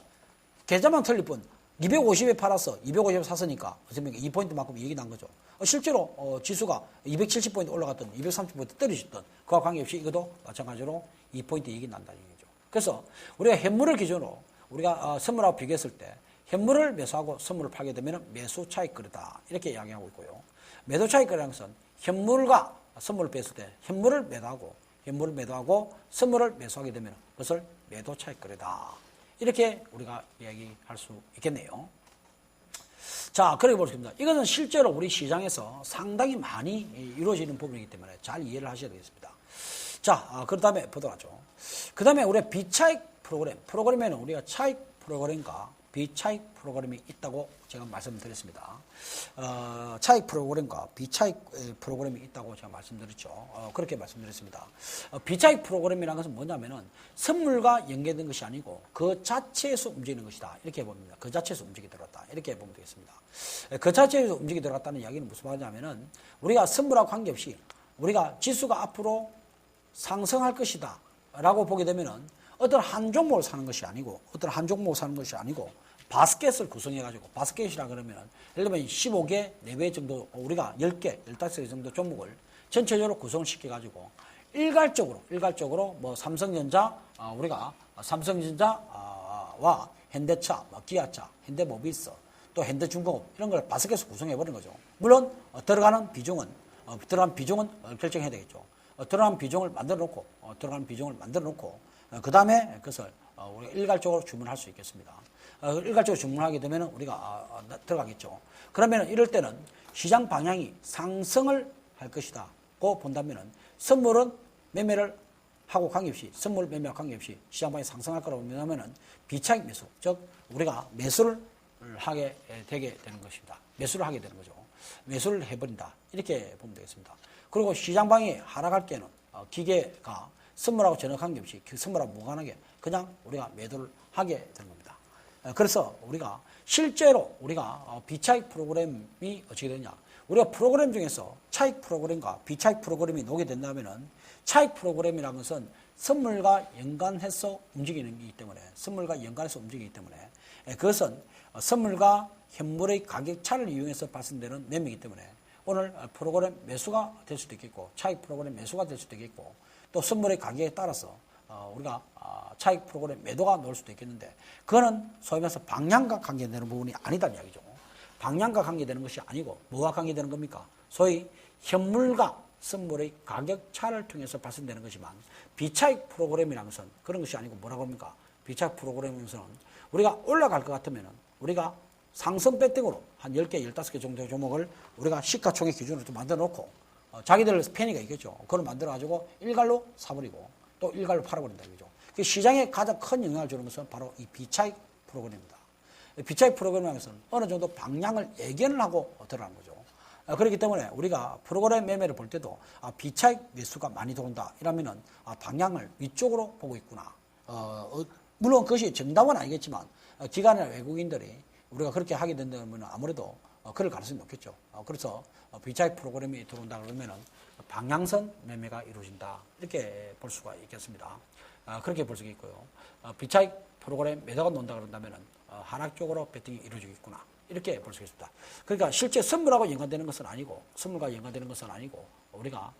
계좌만 틀릴 뿐 250에 팔아서 250에 샀으니까 2포인트만큼 이익이 난 거죠. 실제로 지수가 270포인트 올라갔던 230포인트 떨어졌던 그와 관계없이 이것도 마찬가지로 2포인트 이익이 난다는 얘기죠. 그래서 우리가 현물을 기준으로 우리가 선물하고 비교했을 때 현물을 매수하고 선물을 팔게 되면 매수 차익 거래다. 이렇게 이야기하고 있고요. 매도 차익 거래라는 것은 현물과 선물을 뺐을 때 현물을 매도하고 선물을 매수하게 되면 그것을 매도 차익 거래다. 이렇게 우리가 이야기할 수 있겠네요. 자, 그렇게 보겠습니다. 이것은 실제로 우리 시장에서 상당히 많이 이루어지는 부분이기 때문에 잘 이해를 하셔야 되겠습니다. 자, 그 다음에 보도록 하죠. 그 다음에 우리가 비차익 프로그램에는 우리가 차익 프로그램과 비차익 프로그램이 있다고 제가 말씀드렸습니다. 차익 프로그램과 비차익 프로그램이 있다고 제가 말씀드렸죠. 그렇게 말씀드렸습니다. 비차익 프로그램이라는 것은 뭐냐면은 선물과 연계된 것이 아니고 그 자체에서 움직이는 것이다. 이렇게 봅니다. 그 자체에서 움직이 들어갔다. 이렇게 보면 되겠습니다. 그 자체에서 움직이 들어갔다는 이야기는 무슨 말이냐면은 우리가 선물하고 관계없이 우리가 지수가 앞으로 상승할 것이다. 라고 보게 되면은 어떤 한 종목을 사는 것이 아니고 바스켓을 구성해가지고 바스켓이라 그러면 예를 들면 15개, 4배 정도 우리가 10개, 15개 정도 종목을 전체적으로 구성을 시켜가지고 일괄적으로 뭐 삼성전자, 우리가 삼성전자와 현대차, 기아차, 현대모비스, 또 현대중공업 이런 걸 바스켓을 구성해버린 거죠. 물론 들어가는 비중은 결정해야 되겠죠. 들어가는 비중을 만들어 놓고 그 다음에 그것을 우리가 일괄적으로 주문할 수 있겠습니다. 일괄적으로 주문하게 되면 우리가 들어가겠죠. 그러면 이럴 때는 시장 방향이 상승을 할 것이다고 본다면 선물은 매매를 하고 관계없이 시장 방향이 상승할 거라고 보면 비차익 매수, 즉 우리가 매수를 하게 되게 되는 것입니다. 매수를 하게 되는 거죠. 매수를 해버린다. 이렇게 보면 되겠습니다. 그리고 시장 방향이 하락할 때는 기계가 선물하고 전혀 관계없이 선물하고 무관하게 그냥 우리가 매도를 하게 되는 겁니다. 그래서 우리가 실제로 우리가 비차익 프로그램이 어떻게 되냐. 우리가 프로그램 중에서 차익 프로그램과 비차익 프로그램이 놓게 된다면은 차익 프로그램이라는 것은 선물과 연관해서 움직이는 것이기 때문에 그것은 선물과 현물의 가격 차를 이용해서 발생되는 매매이기 때문에 오늘 프로그램 매수가 될 수도 있겠고 차익 프로그램 매수가 될 수도 있겠고 또 선물의 가격에 따라서 우리가 차익 프로그램 매도가 나올 수도 있겠는데 그거는 소위 말해서 방향과 관계되는 부분이 아니다는 이야기죠. 방향과 관계되는 것이 아니고 뭐와 관계되는 겁니까? 소위 현물과 선물의 가격 차를 통해서 발생되는 것이지만 비차익 프로그램이라는 것은 그런 것이 아니고 뭐라고 합니까? 비차익 프로그램에서는 우리가 올라갈 것 같으면 우리가 상승 배팅으로 한 10개, 15개 정도의 종목을 우리가 시가총액 기준으로 또 만들어 놓고 자기들 편의가 있겠죠. 그걸 만들어 가지고 일괄로 사버리고 또 일괄로 팔아버린다 이거죠. 그 시장에 가장 큰 영향을 주는 것은 바로 이 비차익 프로그램입니다. 비차익 프로그램에서는 어느 정도 방향을 예견을 하고 들어가는 거죠. 그렇기 때문에 우리가 프로그램 매매를 볼 때도 비차익 매수가 많이 들어온다 이러면은 방향을 위쪽으로 보고 있구나. 물론 그것이 정답은 아니겠지만 기관이나 외국인들이 우리가 그렇게 하게 된다면 아무래도 그럴 가능성이 높겠죠. 그래서 비차익 프로그램이 들어온다 그러면은 방향성 매매가 이루어진다 이렇게 볼 수가 있겠습니다. 그렇게 볼 수가 있고요. 비차익 프로그램 매도가 논다 그런다면은 하락 쪽으로 배팅이 이루어지겠구나 이렇게 볼 수가 있습니다. 그러니까 실제 선물하고 연관되는 것은 아니고 우리가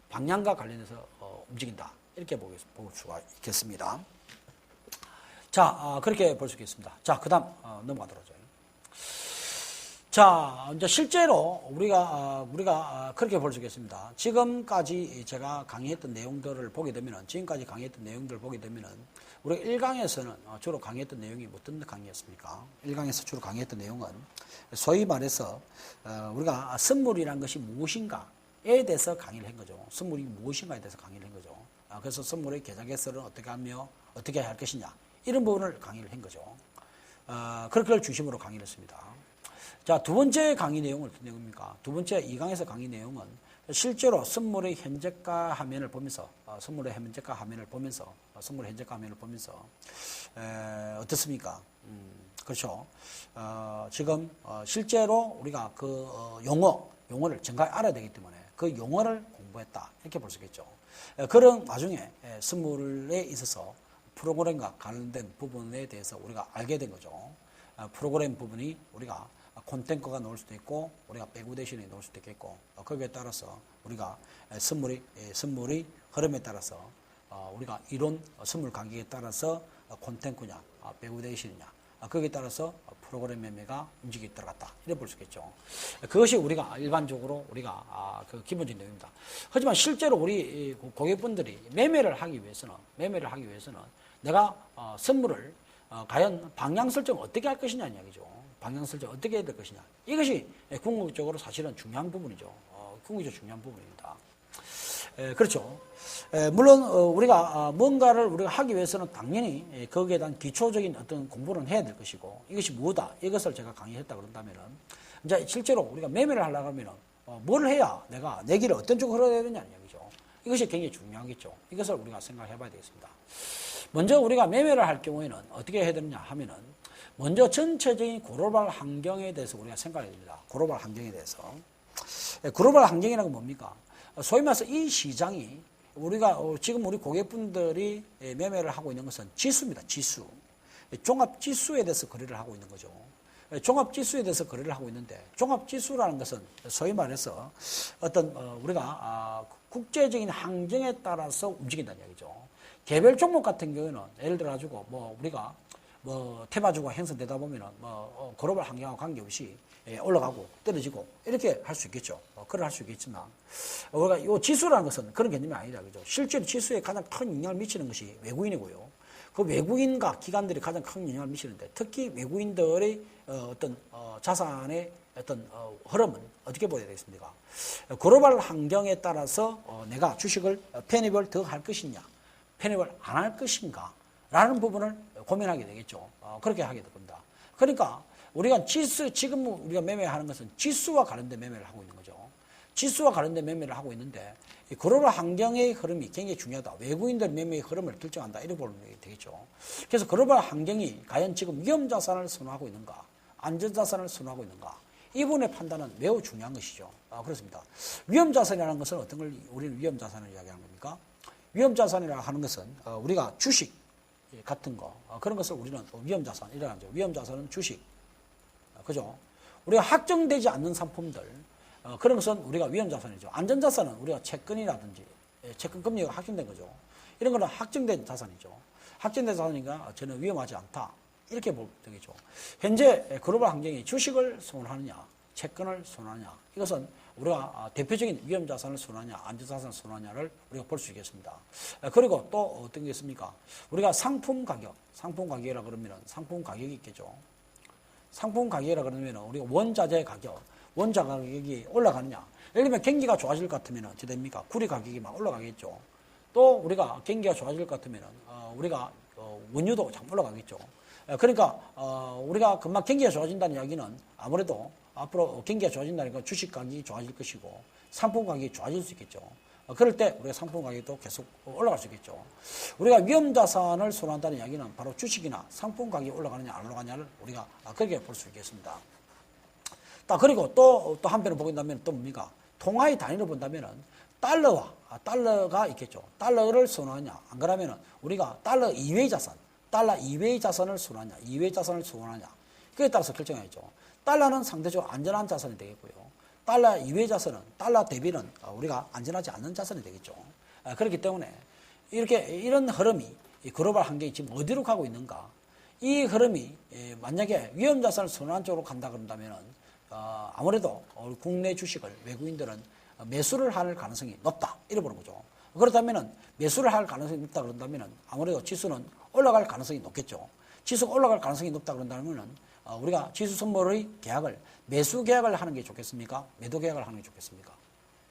방향과 관련해서 움직인다 이렇게 볼 수가 있겠습니다. 자, 그렇게 볼 수 있겠습니다. 자, 그 다음, 넘어가도록 하죠. 자, 이제 실제로 우리가 그렇게 볼 수 있겠습니다. 지금까지 제가 강의했던 내용들을 보게 되면은, 우리가 1강에서는 주로 강의했던 내용이 어떤 강의였습니까? 1강에서 주로 강의했던 내용은 소위 말해서, 우리가 선물이란 것이 무엇인가에 대해서 강의를 한 거죠. 선물이 무엇인가에 대해서 강의를 한 거죠. 그래서 선물의 계좌 개설은 어떻게 하며, 어떻게 할 것이냐. 이런 부분을 강의를 한 거죠. 그걸 중심으로 강의를 했습니다. 자, 두 번째 강의 내용은 어떤 내용입니까? 두 번째 2강에서 강의 내용은 실제로 선물의 현재가 화면을 보면서, 어떻습니까? 그렇죠. 지금, 실제로 우리가 그 용어를 정확히 알아야 되기 때문에 그 용어를 공부했다. 이렇게 볼 수 있겠죠. 그런 와중에 선물에 있어서 프로그램과 관련된 부분에 대해서 우리가 알게 된 거죠. 프로그램 부분이 우리가 콘텐츠가 나올 수도 있고 우리가 배구대신에 나올 수도 있겠고 거기에 따라서 우리가 선물의 흐름에 따라서 우리가 이론 선물 가격에 따라서 콘텐츠냐 배구대신이냐 거기에 따라서 프로그램 매매가 움직이 들어갔다 이렇게 볼 수 있겠죠. 그것이 우리가 일반적으로 우리가 그 기본적인 내용입니다. 하지만 실제로 우리 고객분들이 매매를 하기 위해서는 내가 선물을 과연 방향 설정 어떻게 할 것이냐 이야기죠. 방향 설정 어떻게 해야 될 것이냐. 이것이 궁극적으로 사실은 중요한 부분이죠. 궁극적으로 중요한 부분입니다. 그렇죠. 물론 우리가 뭔가를 우리가 하기 위해서는 당연히 거기에 대한 기초적인 어떤 공부는 해야 될 것이고 이것이 뭐다 이것을 제가 강의했다 그런다면은 이제 실제로 우리가 매매를 하려고 하면은 뭘 해야 내가 내 길을 어떤 쪽으로 흘러야 되느냐는 얘기죠. 이것이 굉장히 중요하겠죠. 이것을 우리가 생각해 봐야 되겠습니다. 먼저 우리가 매매를 할 경우에는 어떻게 해야 되느냐 하면은 먼저 전체적인 글로벌 환경에 대해서 우리가 생각해야 됩니다. 글로벌 환경에 대해서. 글로벌 환경이라는 건 뭡니까? 소위 말해서 이 시장이 우리가 지금 우리 고객분들이 매매를 하고 있는 것은 지수입니다. 지수. 종합지수에 대해서 거래를 하고 있는 거죠. 종합지수에 대해서 거래를 하고 있는데 종합지수라는 것은 소위 말해서 어떤 우리가 국제적인 항쟁에 따라서 움직인다는 얘기죠. 개별 종목 같은 경우에는 예를 들어 가지고 우리가 테마주가 형성되다 보면은 글로벌 환경과 관계없이 올라가고 떨어지고 이렇게 할 수 있겠죠. 그걸 할 수 있겠지만 우리가 이 지수라는 것은 그런 개념이 아니다. 그죠? 실제로 지수에 가장 큰 영향을 미치는 것이 외국인이고요. 그 외국인과 기관들이 가장 큰 영향을 미치는데 특히 외국인들의 어떤 자산의 어떤 흐름은 어떻게 보여야 되겠습니까? 글로벌 환경에 따라서 내가 주식을 편입을 더 할 것이냐, 편입을 안 할 것인가 라는 부분을 고민하게 되겠죠. 그렇게 하게 될 겁니다. 그러니까 우리가 지금 우리가 매매하는 것은 지수와 관련된 매매를 하고 있는 거죠. 지수와 관련된 매매를 하고 있는데 이 글로벌 환경의 흐름이 굉장히 중요하다. 외국인들 매매의 흐름을 결정한다. 이렇게 보면 되겠죠. 그래서 글로벌 환경이 과연 지금 위험자산을 선호하고 있는가, 안전자산을 선호하고 있는가, 이 부분의 판단은 매우 중요한 것이죠. 그렇습니다. 위험자산이라는 것은 어떤 걸 우리는 위험자산을 이야기하는 겁니까? 위험자산이라고 하는 것은 우리가 주식 같은 거 그런 것을 우리는 위험자산이라고 하죠. 위험자산은 주식, 그죠? 우리가 확정되지 않는 상품들 그런 것은 우리가 위험자산이죠. 안전자산은 우리가 채권이라든지 채권 금리가 확정된 거죠. 이런 거는 확정된 자산이죠. 확정된 자산이니까 저는 위험하지 않다. 이렇게 보면 되겠죠. 현재 글로벌 환경이 주식을 선호하느냐, 채권을 선호하느냐, 이것은 우리가 대표적인 위험자산을 선호하냐, 안전자산을 선호하냐를 우리가 볼 수 있겠습니다. 그리고 또 어떤 게 있습니까? 우리가 상품 가격이라 그러면 상품 가격이 있겠죠. 상품 가격이라 그러면 우리가 원자재 가격이 올라가느냐. 예를 들면 경기가 좋아질 것 같으면 어떻게 됩니까? 구리 가격이 막 올라가겠죠. 또 우리가 경기가 좋아질 것 같으면 우리가 원유도 참 올라가겠죠. 그러니까 우리가 금방 경기가 좋아진다는 이야기는 아무래도 앞으로 경기가 좋아진다니까 주식 가격이 좋아질 것이고 상품 가격이 좋아질 수 있겠죠. 그럴 때 우리가 상품 가격도 계속 올라갈 수 있겠죠. 우리가 위험자산을 선호한다는 이야기는 바로 주식이나 상품 가격이 올라가느냐 안 올라가냐를 우리가 그렇게 볼 수 있겠습니다. 그리고 또 한편으로 보긴다면 또 뭡니까? 통화의 단위로 본다면은 달러가 있겠죠. 달러를 선호하냐 안 그러면은 우리가 달러 이외의 자산을 선호하냐, 이외의 자산을 선호하냐. 그에 따라서 결정하죠. 달러는 상대적으로 안전한 자산이 되겠고요. 달러 이외의 자산은, 달러 대비는 우리가 안전하지 않는 자산이 되겠죠. 그렇기 때문에 이런 흐름이 글로벌 환경이 지금 어디로 가고 있는가. 이 흐름이 만약에 위험 자산을 선호하는 쪽으로 간다 그런다면은 아무래도 국내 주식을 외국인들은 매수를 할 가능성이 높다. 이래 보는 거죠. 그렇다면은 매수를 할 가능성이 높다 그런다면은 아무래도 지수는 올라갈 가능성이 높겠죠. 지수가 올라갈 가능성이 높다 그런다면은 우리가 지수 선물의 계약을 매수 계약을 하는 게 좋겠습니까? 매도 계약을 하는 게 좋겠습니까?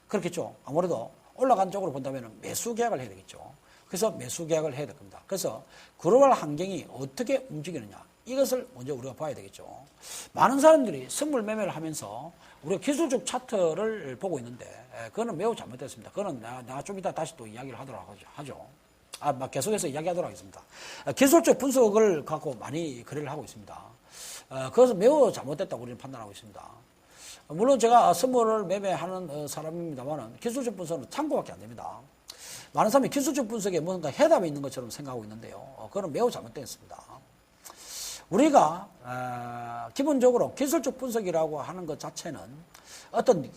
그렇겠죠. 아무래도 올라간 쪽으로 본다면은 매수 계약을 해야 되겠죠. 그래서 매수 계약을 해야 될 겁니다. 그래서 글로벌 환경이 어떻게 움직이느냐 이것을 먼저 우리가 봐야 되겠죠. 많은 사람들이 선물 매매를 하면서 우리가 기술적 차트를 보고 있는데 그거는 매우 잘못됐습니다. 그거는 내가 좀 이따 다시 또 이야기를 하도록 하죠. 계속해서 이야기하도록 하겠습니다. 기술적 분석을 갖고 많이 거래를 하고 있습니다. 그것은 매우 잘못됐다고 우리는 판단하고 있습니다. 물론 제가 선물을 매매하는 사람입니다만 기술적 분석은 참고밖에 안 됩니다. 많은 사람이 기술적 분석에 뭔가 해답이 있는 것처럼 생각하고 있는데요. 그건 매우 잘못됐습니다. 우리가 기본적으로 기술적 분석이라고 하는 것 자체는 어떤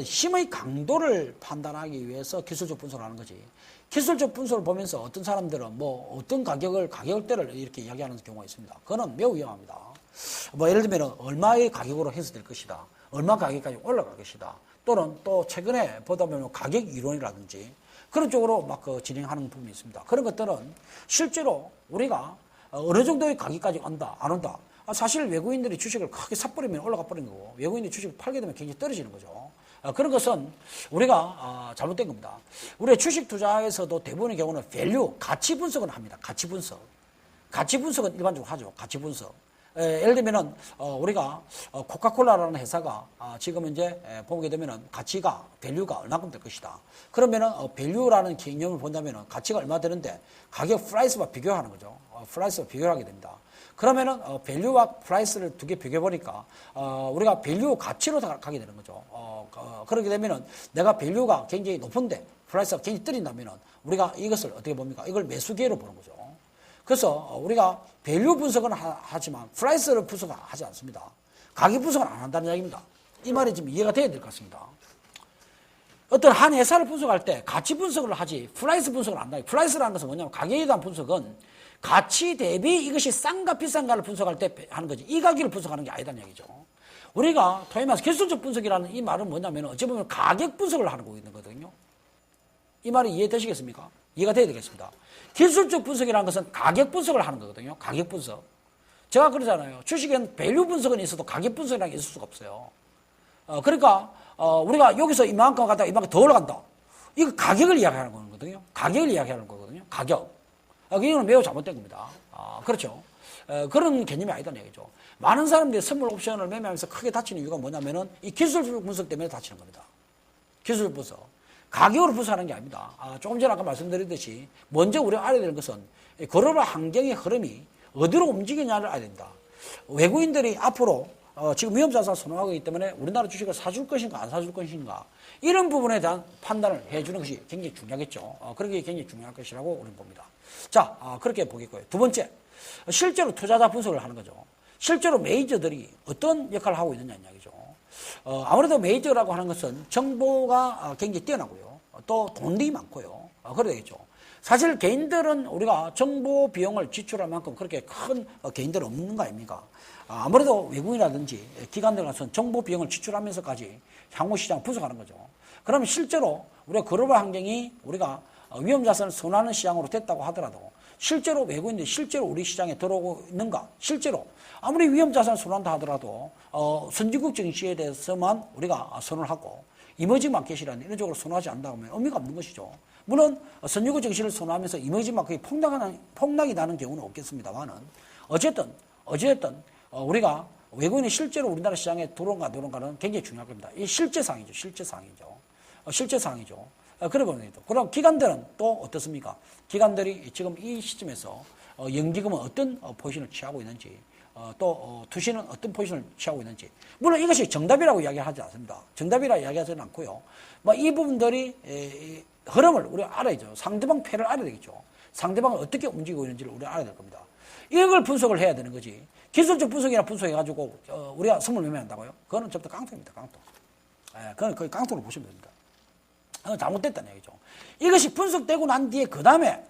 힘의 강도를 판단하기 위해서 기술적 분석을 하는 거지. 기술적 분석을 보면서 어떤 사람들은 어떤 가격대를 이렇게 이야기하는 경우가 있습니다. 그거는 매우 위험합니다. 예를 들면 얼마의 가격으로 형성될 것이다. 얼마 가격까지 올라갈 것이다. 또는 또 최근에 보다 보면 가격 이론이라든지 그런 쪽으로 진행하는 부분이 있습니다. 그런 것들은 실제로 우리가 어느 정도의 가격까지 온다, 안 온다. 사실 외국인들이 주식을 크게 사버리면 올라가 버리는 거고 외국인이 주식을 팔게 되면 굉장히 떨어지는 거죠. 그런 것은 우리가 잘못된 겁니다. 우리가 주식 투자에서도 대부분의 경우는 밸류, 가치 분석을 합니다. 가치 분석. 가치 분석은 일반적으로 하죠. 가치 분석. 예를 들면은 우리가 코카콜라라는 회사가 지금 이제 보게 되면은 가치가 밸류가 얼마큼 될 것이다. 그러면은 밸류라는 개념을 본다면은 가치가 얼마 되는데 가격 프라이스와 비교하는 거죠. 프라이스와 비교하게 됩니다. 그러면은 밸류와 프라이스를 두 개 비교해 보니까 우리가 밸류 가치로 가게 되는 거죠. 그렇게 되면은 내가 밸류가 굉장히 높은데 프라이스가 굉장히 떨어진다면은 우리가 이것을 어떻게 봅니까? 이걸 매수 기회로 보는 거죠. 그래서 우리가 밸류 분석은 하지만 프라이스를 분석하지 않습니다. 가격 분석은 안 한다는 이야기입니다. 이 말이 좀 이해가 돼야 될 것 같습니다. 어떤 한 회사를 분석할 때 가치 분석을 하지 프라이스 분석을 안 한다. 프라이스라는 것은 뭐냐면 가격에 대한 분석은 가치 대비 이것이 싼가 비싼가를 분석할 때 하는 거지 이 가격을 분석하는 게 아니다는 얘기죠. 우리가 소위 말해서 기술적 분석이라는 이 말은 뭐냐면 어찌 보면 가격 분석을 하고 있는 거거든요. 이 말이 이해되시겠습니까? 이해가 돼야 되겠습니다. 기술적 분석이라는 것은 가격 분석을 하는 거거든요. 가격 분석. 제가 그러잖아요. 주식엔 밸류 분석은 있어도 가격 분석이라는 게 있을 수가 없어요. 그러니까 우리가 여기서 이만큼 가다가 이만큼 더 올라간다. 이거 가격을 이야기하는 거거든요. 가격을 이야기하는 거거든요. 가격. 이거는 매우 잘못된 겁니다. 그렇죠. 그런 개념이 아니다는 얘기죠. 많은 사람들이 선물 옵션을 매매하면서 크게 다치는 이유가 뭐냐면은 이 기술적 분석 때문에 다치는 겁니다. 기술 분석. 가격으로 분석하는 게 아닙니다. 조금 전에 아까 말씀드렸듯이 먼저 우리가 알아야 되는 것은 글로벌 환경의 흐름이 어디로 움직이냐를 알아야 됩니다. 외국인들이 앞으로 지금 위험자산을 선호하고 있기 때문에 우리나라 주식을 사줄 것인가 안 사줄 것인가 이런 부분에 대한 판단을 해주는 것이 굉장히 중요하겠죠. 그렇게 굉장히 중요할 것이라고 우리는 봅니다. 자, 그렇게 보겠고요. 두 번째, 실제로 투자자 분석을 하는 거죠. 실제로 메이저들이 어떤 역할을 하고 있느냐 이야기죠. 아무래도 메이저라고 하는 것은 정보가 굉장히 뛰어나고요. 또 돈이 많고요. 그래야 되겠죠. 사실 개인들은 우리가 정보 비용을 지출할 만큼 그렇게 큰 개인들은 없는 거 아닙니까? 아무래도 외국인이라든지 기관들 가서는 정보 비용을 지출하면서까지 향후 시장 분석하는 거죠. 그러면 실제로 우리가 글로벌 환경이 우리가 위험자산을 선호하는 시장으로 됐다고 하더라도 실제로 외국인들이 실제로 우리 시장에 들어오고 있는가? 실제로 아무리 위험자산을 선호한다 하더라도 선진국 증시에 대해서만 우리가 선호를 하고 이머징 마켓이라는 이런 쪽으로 선호하지 않는다고 하면 의미가 없는 것이죠. 물론 선진국 증시를 선호하면서 이머징 마켓이 폭락이 나는 경우는 없겠습니다만은 어쨌든 우리가 외국인이 실제로 우리나라 시장에 들어온가는 굉장히 중요할 겁니다. 이 실제상이죠. 실제상이죠. 그럼 기관들은 또 어떻습니까? 기관들이 지금 이 시점에서 연기금은 어떤 포지션을 취하고 있는지 또 투시는 어떤 포지션을 취하고 있는지 물론 이것이 정답이라고 이야기하지 않습니다. 정답이라고 이야기하지는 않고요. 이 부분들이 흐름을 우리가 알아야죠. 상대방 패를 알아야 되겠죠. 상대방을 어떻게 움직이고 있는지를 우리가 알아야 될 겁니다. 이걸 분석을 해야 되는 거지. 기술적 분석이나 분석해가지고 우리가 선물 매매한다고요? 그거는 전부 다 깡통입니다. 깡통. 그건 거의 깡통으로 보시면 됩니다. 잘못됐다는 얘기죠. 이것이 분석되고 난 뒤에 그 다음에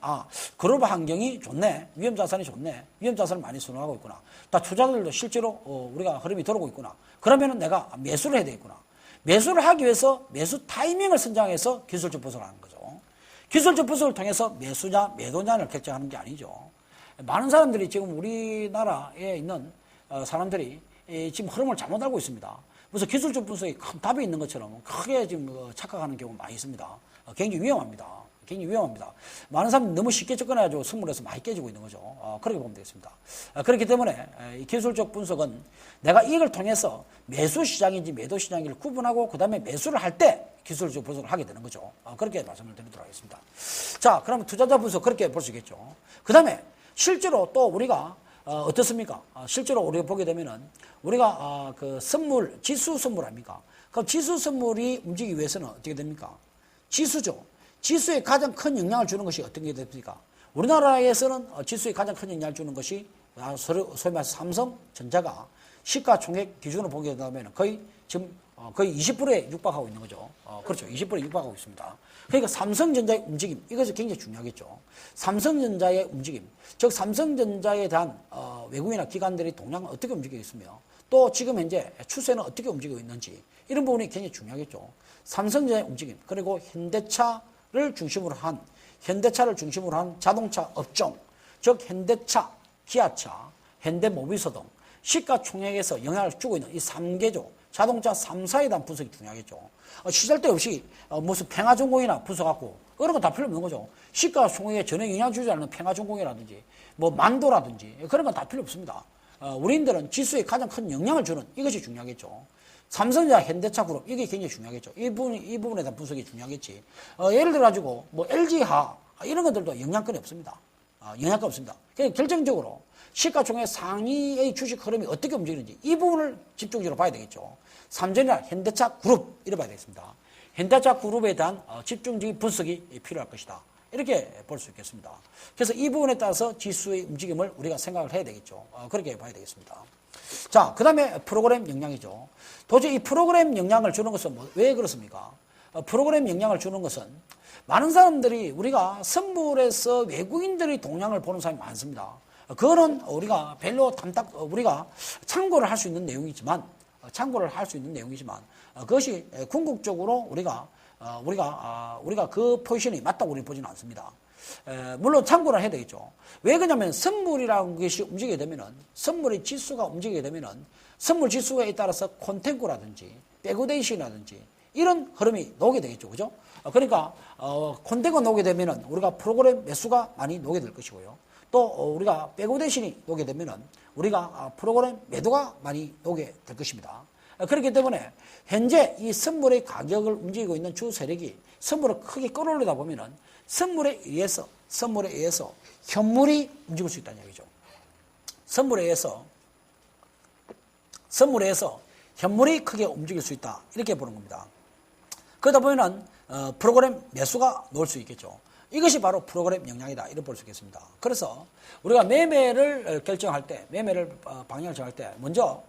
글로벌 환경이 좋네. 위험자산이 좋네. 위험자산을 많이 선호하고 있구나. 다 투자들도 실제로 우리가 흐름이 들어오고 있구나. 그러면은 내가 매수를 해야 되겠구나. 매수를 하기 위해서 매수 타이밍을 선정해서 기술적 분석을 하는 거죠. 기술적 분석을 통해서 매수냐 매도냐를 결정하는 게 아니죠. 많은 사람들이 지금 우리나라에 있는 사람들이 지금 흐름을 잘못 알고 있습니다. 그래서 기술적 분석이 큰 답이 있는 것처럼 크게 지금 착각하는 경우가 많이 있습니다. 굉장히 위험합니다. 많은 사람들이 너무 쉽게 접근해가지고 선물에서 많이 깨지고 있는 거죠. 그렇게 보면 되겠습니다. 그렇기 때문에 이 기술적 분석은 내가 이걸 통해서 매수 시장인지 매도 시장인지를 구분하고 그 다음에 매수를 할 때 기술적 분석을 하게 되는 거죠. 그렇게 말씀을 드리도록 하겠습니다. 자, 그러면 투자자 분석 그렇게 볼 수 있겠죠. 그 다음에 실제로 또 우리가 어떻습니까? 실제로 우리가 보게 되면은 우리가 그 선물, 지수 선물 아닙니까? 그럼 지수 선물이 움직이기 위해서는 어떻게 됩니까? 지수죠. 지수에 가장 큰 영향을 주는 것이 어떤 게 됩니까? 우리나라에서는 지수에 가장 큰 영향을 주는 것이 소위 말해서 삼성전자가 시가총액 기준으로 보게 되면 거의 지금 거의 20%에 육박하고 있는 거죠. 그렇죠. 20%에 육박하고 있습니다. 그러니까 삼성전자의 움직임, 이것이 굉장히 중요하겠죠. 삼성전자의 움직임, 즉 삼성전자에 대한 외국인이나 기관들이 동향을 어떻게 움직이고 있으며 또 지금 현재 추세는 어떻게 움직이고 있는지 이런 부분이 굉장히 중요하겠죠. 삼성전자의 움직임, 그리고 현대차를 중심으로 한 자동차 업종, 즉 현대차, 기아차, 현대모비스 등 시가총액에서 영향을 주고 있는 이 3개죠. 자동차 3사에 대한 분석이 중요하겠죠. 시잘데없이 무슨 평화전공이나 분석하고 그런 거 다 필요 없는 거죠. 시가총액에 전혀 영향 주지 않는 평화전공이라든지 뭐 만도라든지 그런 건 다 필요 없습니다. 우리들은 지수에 가장 큰 영향을 주는 이것이 중요하겠죠. 삼성전자, 현대차 그룹 이게 굉장히 중요하겠죠. 이 부분에 대한 분석이 중요하겠지. 예를 들어 가지고 뭐 LG화 이런 것들도 영향권이 없습니다. 영향권 없습니다. 그러니까 결정적으로 시가총액 상위의 주식 흐름이 어떻게 움직이는지 이 부분을 집중적으로 봐야 되겠죠. 삼성이나 현대차 그룹 이래 봐야 되겠습니다. 현대차 그룹에 대한 집중적인 분석이 필요할 것이다. 이렇게 볼 수 있겠습니다. 그래서 이 부분에 따라서 지수의 움직임을 우리가 생각을 해야 되겠죠. 그렇게 봐야 되겠습니다. 자, 그 다음에 프로그램 영향이죠. 도저히 이 프로그램 영향을 주는 것은 왜 그렇습니까? 프로그램 영향을 주는 것은 많은 사람들이 우리가 선물에서 외국인들의 동향을 보는 사람이 많습니다. 그거는 우리가 별로 우리가 참고를 할 수 있는 내용이지만, 그것이 궁극적으로 우리가 그 포지션이 맞다고 우리는 보지는 않습니다. 물론 참고를 해야 되겠죠. 왜 그러냐면 선물이라는 것이 움직이게 되면은, 선물의 지수가 움직이게 되면은, 선물 지수에 따라서 콘텐츠라든지, 백오데이션이라든지, 이런 흐름이 나오게 되겠죠. 그죠? 그러니까, 콘텐츠가 나오게 되면은, 우리가 프로그램 매수가 많이 나오게 될 것이고요. 또, 우리가 백오데이션이 나오게 되면은, 우리가 프로그램 매도가 많이 나오게 될 것입니다. 그렇기 때문에, 현재 이 선물의 가격을 움직이고 있는 주 세력이 선물을 크게 끌어올리다 보면은, 선물에 의해서 현물이 움직일 수 있다는 얘기죠. 선물에 의해서 현물이 크게 움직일 수 있다. 이렇게 보는 겁니다. 그러다 보면은 프로그램 매수가 나올 수 있겠죠. 이것이 바로 프로그램 영향이다. 이렇게 볼 수 있겠습니다. 그래서 우리가 매매를 결정할 때, 매매를 방향을 정할 때 먼저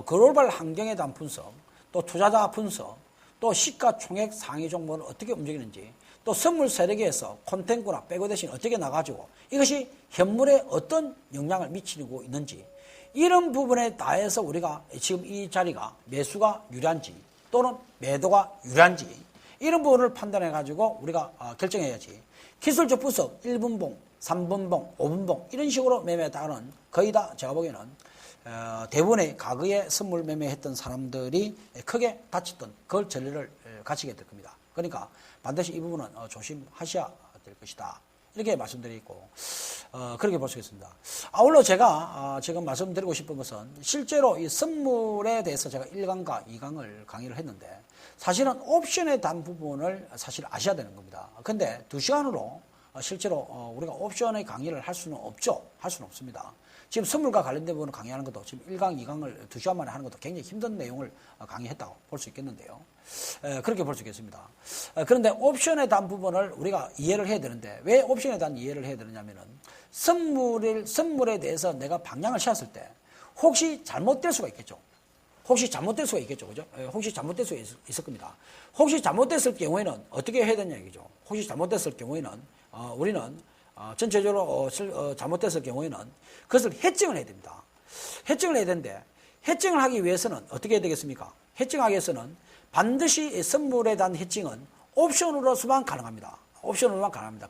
글로벌 환경에 대한 분석, 또 투자자 분석, 또 시가총액 상위 종목은 어떻게 움직이는지, 또 선물 세력에서 콘텐츠나 백오데이션이 어떻게 나가지고 이것이 현물에 어떤 영향을 미치고 있는지, 이런 부분에 대해서 우리가 지금 이 자리가 매수가 유리한지 또는 매도가 유리한지 이런 부분을 판단해 가지고 우리가 결정해야지. 기술적 분석 1분봉, 3분봉, 5분봉 이런 식으로 매매하는 거의 다 제가 보기에는 대부분의 과거에 선물 매매했던 사람들이 크게 다쳤던 그걸 전례를 가지게 될 겁니다. 그러니까 반드시 이 부분은 조심하셔야 될 것이다. 이렇게 말씀드리고 그렇게 볼 수 있습니다. 아울러 제가 지금 말씀드리고 싶은 것은 실제로 이 선물에 대해서 제가 1강과 2강을 강의를 했는데 사실은 옵션에 대한 부분을 사실 아셔야 되는 겁니다. 근데 2시간으로 실제로 우리가 옵션의 강의를 할 수는 없죠. 할 수는 없습니다. 지금 선물과 관련된 부분을 강의하는 것도 지금 1강, 2강을 2시간 만에 하는 것도 굉장히 힘든 내용을 강의했다고 볼 수 있겠는데요. 그렇게 볼 수 있겠습니다. 그런데 옵션에 대한 부분을 우리가 이해를 해야 되는데 왜 옵션에 대한 이해를 해야 되느냐면은 선물에 대해서 내가 방향을 씌웠을 때 혹시 잘못될 수가 있겠죠. 그죠? 혹시 잘못될 수가 있을 겁니다. 혹시 잘못됐을 경우에는 어떻게 해야 되냐 얘기죠. 혹시 잘못됐을 경우에는 우리는 전체적으로 잘못됐을 경우에는 그것을 해칭을 해야 됩니다. 해칭을 해야 되는데 해칭을 하기 위해서는 어떻게 해야 되겠습니까? 해칭하기 위해서는 반드시 선물에 대한 해칭은 옵션으로서만 가능합니다.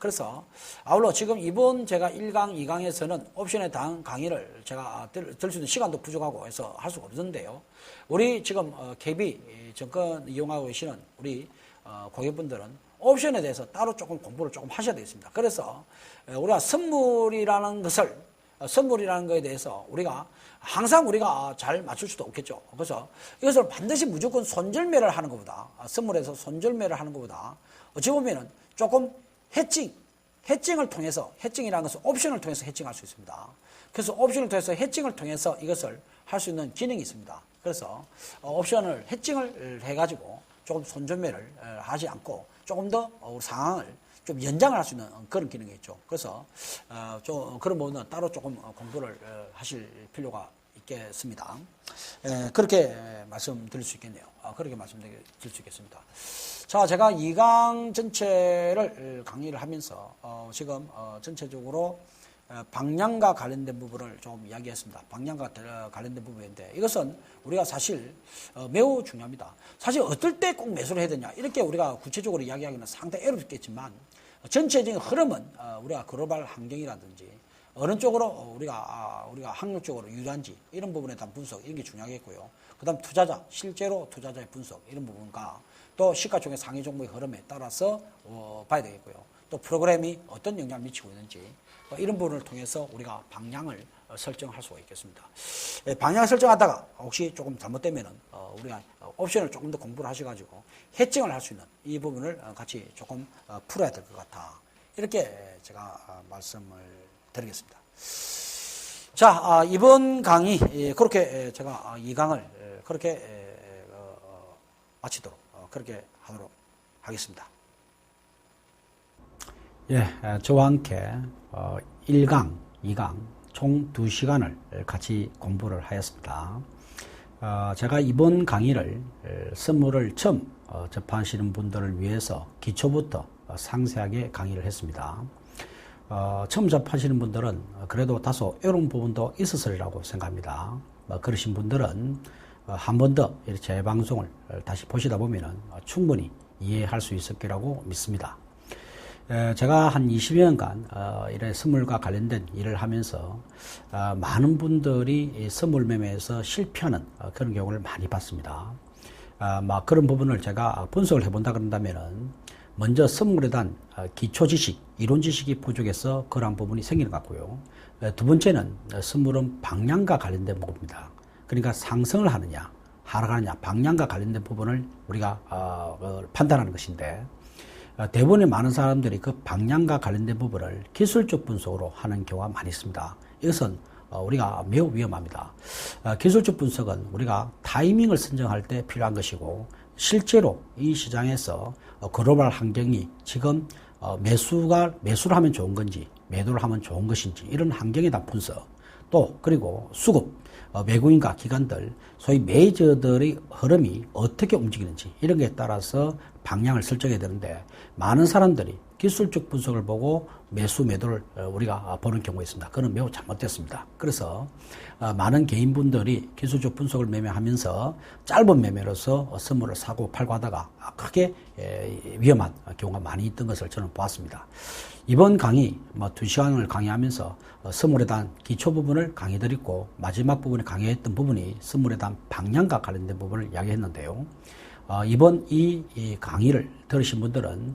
그래서 아울러 지금 이번 제가 1강, 2강에서는 옵션에 대한 강의를 제가 들 수 있는 시간도 부족하고 해서 할 수가 없는데요. 우리 지금 KB 증권 이용하고 계시는 우리 고객분들은 옵션에 대해서 따로 조금 공부를 조금 하셔야 되겠습니다. 그래서 우리가 선물이라는 거에 대해서 우리가 항상 우리가 잘 맞출 수도 없겠죠. 그래서 이것을 반드시 무조건 손절매를 하는 것보다, 선물에서 손절매를 하는 것보다 어찌 보면은 조금 해칭을 통해서, 해칭이라는 것은 옵션을 통해서 해칭할 수 있습니다. 그래서 옵션을 통해서 해칭을 통해서 이것을 할 수 있는 기능이 있습니다. 그래서 옵션을 해칭을 해가지고 조금 손절매를 하지 않고 조금 더 상황을 좀 연장을 할 수 있는 그런 기능이 있죠. 그래서 좀 그런 부분은 따로 조금 공부를 하실 필요가 있겠습니다. 그렇게 말씀드릴 수 있겠네요. 그렇게 말씀드릴 수 있겠습니다. 자, 제가 2강 전체를 강의를 하면서 지금 전체적으로 방향과 관련된 부분을 좀 이야기했습니다. 방향과 관련된 부분인데 이것은 우리가 사실 매우 중요합니다. 사실 어떨 때 꼭 매수를 해야 되냐 이렇게 우리가 구체적으로 이야기하기는 상당히 어렵겠지만 전체적인 흐름은 우리가 글로벌 환경이라든지 어느 쪽으로 우리가 확률적으로 유리한지 이런 부분에 대한 분석 이런 게 중요하겠고요. 그다음 투자자 실제로 투자자의 분석 이런 부분과 또 시가총액 상위 종목의 흐름에 따라서 봐야 되겠고요. 또 프로그램이 어떤 영향을 미치고 있는지 이런 부분을 통해서 우리가 방향을 설정할 수가 있겠습니다. 방향을 설정하다가 혹시 조금 잘못되면은 우리가 옵션을 조금 더 공부를 하셔가지고 해칭을 할 수 있는 이 부분을 같이 조금 풀어야 될 것 같아. 이렇게 제가 말씀을 드리겠습니다. 자, 이번 강의 그렇게 제가 2강을 그렇게 마치도록 그렇게 하도록 하겠습니다. 예, 저와 함께 1강, 2강 총 2시간을 같이 공부를 하였습니다. 제가 이번 강의를 선물을 처음 접하시는 분들을 위해서 기초부터 상세하게 강의를 했습니다. 처음 접하시는 분들은 그래도 다소 어려운 부분도 있었으리라고 생각합니다. 그러신 분들은 한 번 더 제 방송을 다시 보시다 보면 충분히 이해할 수 있을 거라고 믿습니다. 제가 한 20년간 이런 선물과 관련된 일을 하면서 많은 분들이 선물 매매에서 실패하는 그런 경우를 많이 봤습니다. 그런 부분을 제가 분석을 해본다 그런다면은 먼저 선물에 대한 기초 지식, 이론 지식이 부족해서 그러한 부분이 생기는 것 같고요. 두 번째는 선물은 방향과 관련된 부분입니다. 그러니까 상승을 하느냐, 하락하느냐, 방향과 관련된 부분을 우리가 판단하는 것인데 대부분의 많은 사람들이 그 방향과 관련된 부분을 기술적 분석으로 하는 경우가 많이 있습니다. 이것은 우리가 매우 위험합니다. 기술적 분석은 우리가 타이밍을 선정할 때 필요한 것이고 실제로 이 시장에서 글로벌 환경이 지금 매수를 하면 좋은 건지 매도를 하면 좋은 것인지 이런 환경에 대한 분석 또 그리고 수급 외국인과 기관들 소위 메이저들의 흐름이 어떻게 움직이는지 이런 것에 따라서 방향을 설정해야 되는데 많은 사람들이 기술적 분석을 보고 매수 매도를 우리가 보는 경우가 있습니다. 그건 매우 잘못됐습니다. 그래서 많은 개인분들이 기술적 분석을 매매하면서 짧은 매매로서 선물을 사고 팔고 하다가 크게 위험한 경우가 많이 있던 것을 저는 보았습니다. 이번 강의 2시간을 강의하면서 선물에 대한 기초 부분을 강의드렸고 마지막 부분에 강의했던 부분이 선물에 대한 방향과 관련된 부분을 이야기했는데요. 이번 이 강의를 들으신 분들은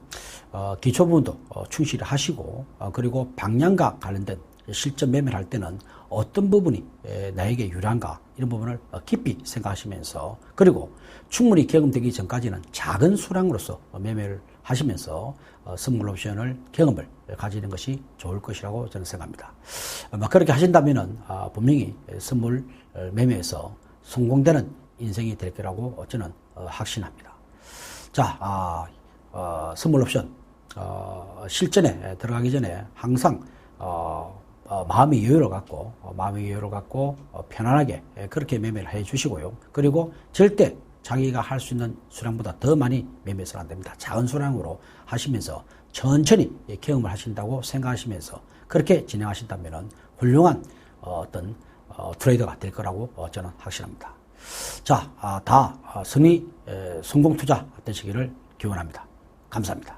기초 부분도 충실히 하시고 그리고 방향과 관련된 실전 매매를 할 때는 어떤 부분이 나에게 유리한가 이런 부분을 깊이 생각하시면서 그리고 충분히 경험되기 전까지는 작은 수량으로서 매매를 하시면서 선물 옵션을 경험을 가지는 것이 좋을 것이라고 저는 생각합니다. 그렇게 하신다면은 분명히 선물 매매에서 성공되는 인생이 될 거라고 저는 확신합니다. 자, 선물 옵션 실전에 들어가기 전에 항상 마음의 여유를 갖고 편안하게 그렇게 매매를 해 주시고요. 그리고 절대 자기가 할 수 있는 수량보다 더 많이 매매해서는 안 됩니다. 작은 수량으로 하시면서 천천히 경험을 하신다고 생각하시면서 그렇게 진행하신다면 훌륭한 어떤 트레이더가 될 거라고 저는 확신합니다. 자, 다 성공 투자 되시기를 기원합니다. 감사합니다.